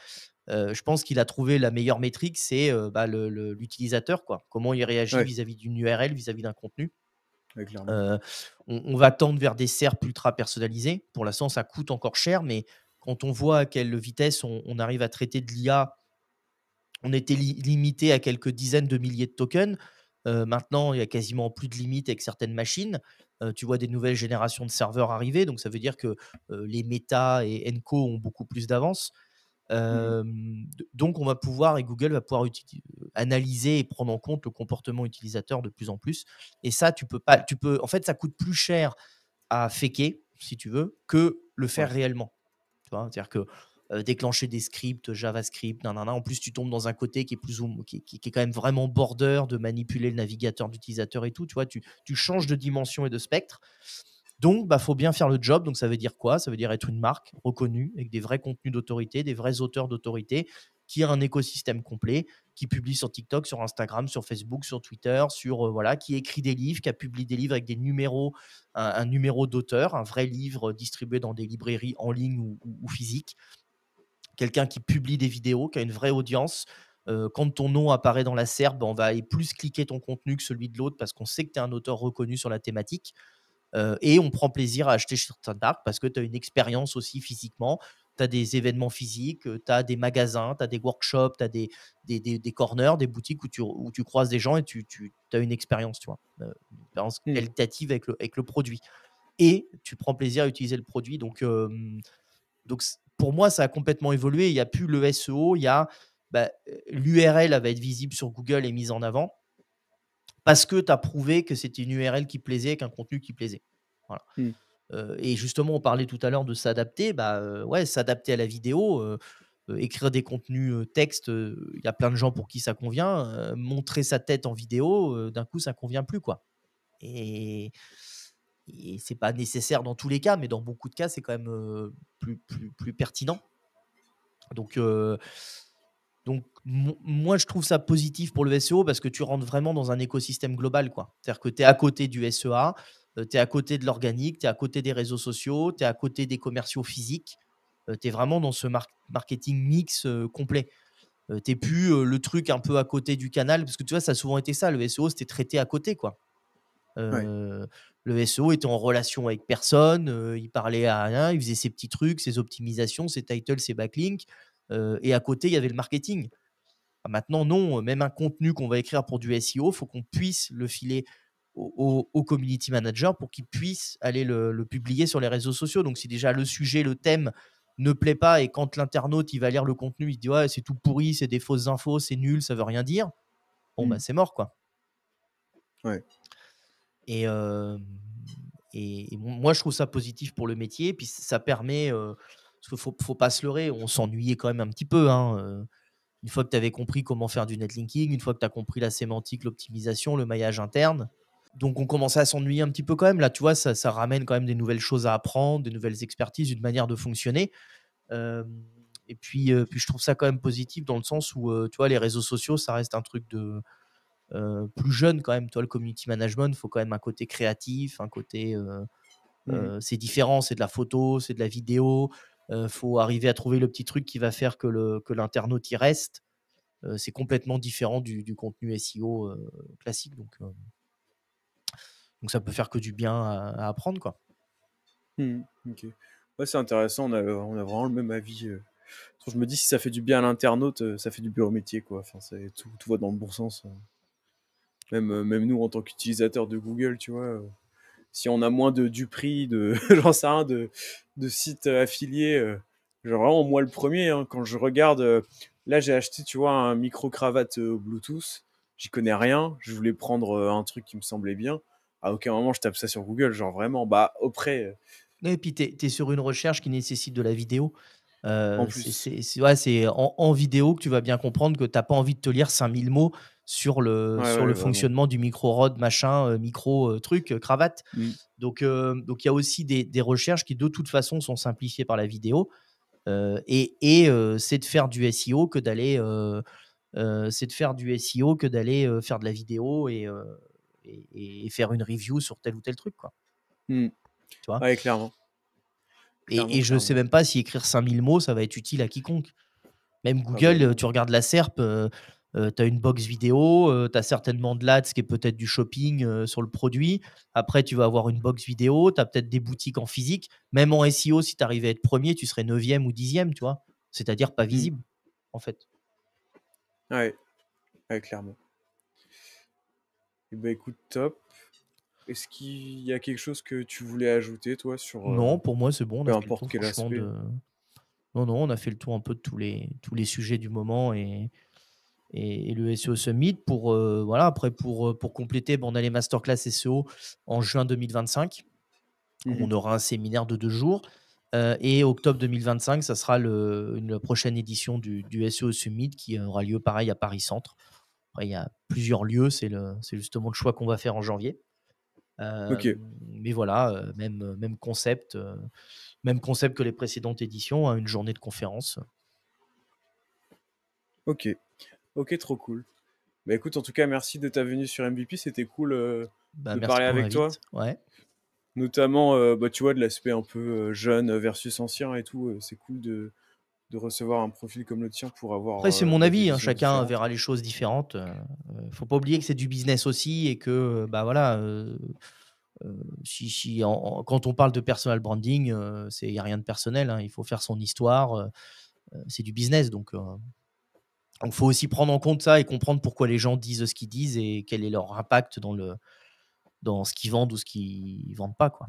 Je pense qu'il a trouvé la meilleure métrique, c'est l'utilisateur, quoi. Comment il réagit Ouais, vis-à-vis d'une URL, vis-à-vis d'un contenu. ouais, clairement. Euh, on va tendre vers des SERP ultra personnalisés. Pour l'instant, ça coûte encore cher, mais quand on voit à quelle vitesse on arrive à traiter de l'IA, on était limité à quelques dizaines de milliers de tokens. Maintenant, il y a quasiment plus de limites avec certaines machines. Tu vois des nouvelles générations de serveurs arriver, donc ça veut dire que les Meta et Enco ont beaucoup plus d'avance. Mhm. Donc, on va pouvoir, et Google va pouvoir analyser et prendre en compte le comportement utilisateur de plus en plus. Et ça, en fait, ça coûte plus cher à faker, si tu veux, que le faire Ouais. réellement. Tu vois, c'est-à-dire que déclencher des scripts, JavaScript, nanana, en plus, tu tombes dans un côté qui est qui est quand même vraiment border de manipuler le navigateur d'utilisateur et tout. Tu vois, tu changes de dimension et de spectre. Donc, faut bien faire le job. Donc, ça veut dire quoi? Ça veut dire être une marque reconnue avec des vrais contenus d'autorité, des vrais auteurs d'autorité, qui a un écosystème complet, qui publie sur TikTok, sur Instagram, sur Facebook, sur Twitter, qui écrit des livres, qui a publié des livres avec des numéros, un numéro d'auteur, un vrai livre distribué dans des librairies en ligne ou physique. Quelqu'un qui publie des vidéos, qui a une vraie audience. Quand ton nom apparaît dans la SERP, on va aller plus cliquer ton contenu que celui de l'autre parce qu'on sait que tu es un auteur reconnu sur la thématique. Et on prend plaisir à acheter sur ta marque parce que tu as une expérience aussi physiquement. Tu as des événements physiques, tu as des magasins, tu as des workshops, tu as des corners, des boutiques où tu croises des gens et tu as une expérience, tu vois, une expérience qualitative avec le produit. Et tu prends plaisir à utiliser le produit. Donc pour moi, ça a complètement évolué. Il n'y a plus le SEO, il y a l'URL, elle va être visible sur Google et mise en avant parce que tu as prouvé que c'était une URL qui plaisait avec un contenu qui plaisait. Voilà. Et justement, on parlait tout à l'heure de s'adapter. S'adapter à la vidéo, écrire des contenus texte, il y a plein de gens pour qui ça convient. Montrer sa tête en vidéo, d'un coup, ça ne convient plus, quoi. Et c'est pas nécessaire dans tous les cas, mais dans beaucoup de cas, c'est quand même plus pertinent. Donc, moi, je trouve ça positif pour le SEO parce que tu rentres vraiment dans un écosystème global, quoi. C'est-à-dire que tu es à côté du SEA, tu es à côté de l'organique, tu es à côté des réseaux sociaux, tu es à côté des commerciaux physiques. Tu es vraiment dans ce marketing mix complet. Tu n'es plus le truc un peu à côté du canal parce que tu vois, ça a souvent été ça. Le SEO, c'était traité à côté, quoi. Le SEO était en relation avec personne, il parlait à rien, il faisait ses petits trucs, ses optimisations, ses titles, ses backlinks, et à côté, il y avait le marketing. Maintenant, non, même un contenu qu'on va écrire pour du SEO, il faut qu'on puisse le filer au community manager pour qu'il puisse aller le publier sur les réseaux sociaux. Donc, si déjà le sujet, le thème ne plaît pas et quand l'internaute il va lire le contenu, il se dit ouais, c'est tout pourri, c'est des fausses infos, c'est nul, ça veut rien dire. Bon, c'est mort, quoi. Ouais. Et moi, je trouve ça positif pour le métier. Puis ça permet, parce qu'il faut pas se leurrer, on s'ennuyait quand même un petit peu. Une fois que tu avais compris comment faire du netlinking, une fois que tu as compris la sémantique, l'optimisation, le maillage interne. Donc, on commençait à s'ennuyer un petit peu quand même. Là, tu vois, ça ramène quand même des nouvelles choses à apprendre, des nouvelles expertises, une manière de fonctionner. Et puis, je trouve ça quand même positif dans le sens où, tu vois, les réseaux sociaux, ça reste un truc de plus jeune quand même. Toi, le community management, il faut quand même un côté créatif, un côté c'est différent, c'est de la photo, c'est de la vidéo. Faut arriver à trouver le petit truc qui va faire que l'internaute y reste. C'est complètement différent du contenu SEO classique. Donc ça peut faire que du bien à apprendre, quoi. Ok. Ouais, c'est intéressant, on a vraiment le même avis. Je me dis, si ça fait du bien à l'internaute, ça fait du bien au métier, quoi. Enfin, tout va dans le bon sens. Même nous, en tant qu'utilisateurs de Google, tu vois, si on a moins du prix, j'en sais rien, de sites affiliés, genre vraiment, moi le premier, hein, quand je regarde, là j'ai acheté, tu vois, un micro-cravate Bluetooth, j'y connais rien, je voulais prendre un truc qui me semblait bien, à aucun moment je tape ça sur Google, genre vraiment, après... Et puis, tu es sur une recherche qui nécessite de la vidéo. En plus. C'est en vidéo que tu vas bien comprendre que tu n'as pas envie de te lire 5000 mots sur le fonctionnement du micro-rod, machin, truc, cravate. Donc, il y a aussi des recherches qui, de toute façon, sont simplifiées par la vidéo. C'est de faire du SEO que d'aller faire de la vidéo et faire une review sur tel ou tel truc, quoi. Tu vois, ouais, clairement. Et je ne sais même pas si écrire 5000 mots, ça va être utile à quiconque. Même Google, tu regardes la SERP, tu as une box vidéo, tu as certainement de l'ADS qui est peut-être du shopping sur le produit. Après, tu vas avoir une box vidéo, tu as peut-être des boutiques en physique. Même en SEO, si tu arrivais à être premier, tu serais 9e ou 10e, tu vois. C'est-à-dire pas visible, en fait. Ouais, clairement. Et bah écoute, top. Est-ce qu'il y a quelque chose que tu voulais ajouter, toi, sur... Non, pour moi, c'est bon. Peu importe quel aspect. Non, on a fait le tour un peu de tous les sujets du moment et le SEO Summit. Après, pour compléter, on a les masterclass SEO en juin 2025. On aura un séminaire de 2 jours. Et octobre 2025, ça sera la prochaine édition du SEO Summit qui aura lieu pareil à Paris Centre. Après, il y a plusieurs lieux, c'est justement le choix qu'on va faire en janvier. Ok, Mais voilà, même concept que les précédentes éditions, hein, une journée de conférence. ok, ok, trop cool. Bah écoute, en tout cas, merci de ta venue sur MVP, c'était cool Bah, de merci parler pour avec toi. l'invite. Ouais. Notamment, bah, tu vois, de l'aspect un peu jeune versus ancien et tout. C'est cool de recevoir un profil comme le tien pour avoir Après, c'est mon bah, des avis, hein, visions chacun différentes. verra les choses différentes. Faut pas oublier que c'est du business aussi et que, bah voilà, quand on parle de personal branding, il n'y a rien de personnel, hein, il faut faire son histoire, c'est du business. Donc, faut aussi prendre en compte ça et comprendre pourquoi les gens disent ce qu'ils disent et quel est leur impact dans ce qu'ils vendent ou ce qu'ils vendent pas, quoi.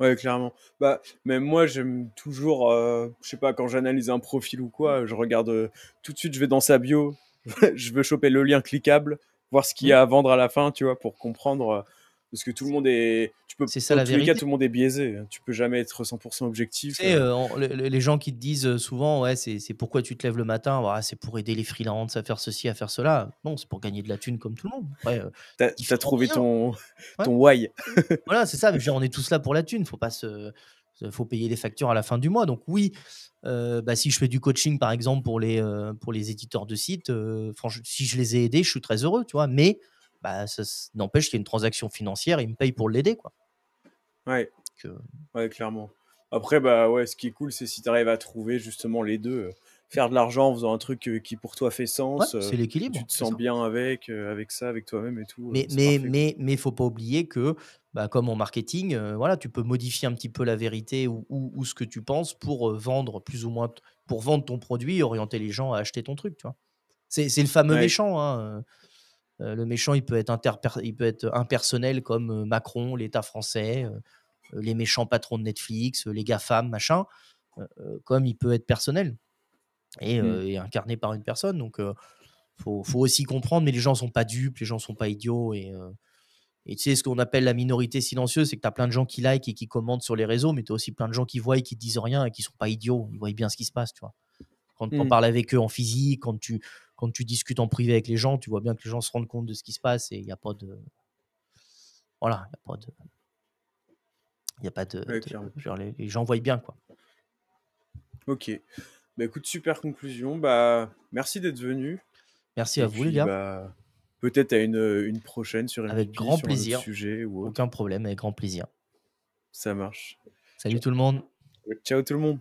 Ouais, clairement. Bah, même moi, j'aime toujours, je sais pas, quand j'analyse un profil ou quoi, je regarde tout de suite, je vais dans sa bio, je veux choper le lien cliquable, voir ce qu'il y Mm. a à vendre à la fin, tu vois, pour comprendre. Parce que tout le monde est. C'est ça Dans la tous les cas, vérité. tout le monde est biaisé. Tu peux jamais être 100% Tu objectif. sais, les gens qui te disent souvent, ouais, c'est pourquoi tu te lèves le matin, ouais, c'est pour aider les freelances à faire ceci, à faire cela. Non, c'est pour gagner de la thune comme tout le monde. Après, T'as différents trouvé moyens. ton, Ouais. ton why. Voilà, c'est ça. Mais je veux dire, on est tous là pour la thune. Faut payer les factures à la fin du mois. Donc oui, bah, si je fais du coaching, par exemple, pour les éditeurs de sites, franchement, si je les ai aidés, je suis très heureux, tu vois. Mais bah, n'empêche qu'il y a une transaction financière, ils me payent pour l'aider, quoi. Ouais, Donc, ouais, clairement. Après, bah ouais, ce qui est cool, c'est si t'arrives à trouver justement les deux. Faire de l'argent en faisant un truc qui pour toi fait ouais, sens, c'est où tu l'équilibre, te c'est sens ça. bien avec ça, avec toi-même et tout, Mais c'est mais parfait, quoi. mais mais faut pas oublier que, bah, comme en marketing, voilà, tu peux modifier un petit peu la vérité ou ce que tu penses pour, vendre plus ou moins pour vendre ton produit et orienter les gens à acheter ton truc, tu vois? C'est le fameux Ouais, méchant, hein, le méchant, il peut être impersonnel comme, Macron, l'État français, les méchants patrons de Netflix, les GAFAM, machin, comme il peut être personnel hmm, et incarné par une personne. Donc, faut aussi comprendre, mais les gens sont pas dupes, les gens sont pas idiots et tu sais, ce qu'on appelle la minorité silencieuse, c'est que tu as plein de gens qui like et qui commentent sur les réseaux, mais tu as aussi plein de gens qui voient et qui disent rien et qui sont pas idiots. Ils voient bien ce qui se passe, tu vois. Quand tu en hmm. parles avec eux en physique, quand tu discutes en privé avec les gens, tu vois bien que les gens se rendent compte de ce qui se passe et il n'y a pas de. Voilà, il y a pas Ouais, clairement. genre, les gens voient bien, quoi. Ok. Bah écoute, super conclusion. Bah, merci d'être venu. Merci à Et vous, les puis, gars. bah, peut-être à une prochaine sur Avec MVP, grand sur un autre plaisir. sujet ou autre. Aucun problème, avec grand plaisir. Ça marche. Salut tout le monde. Ciao tout le monde.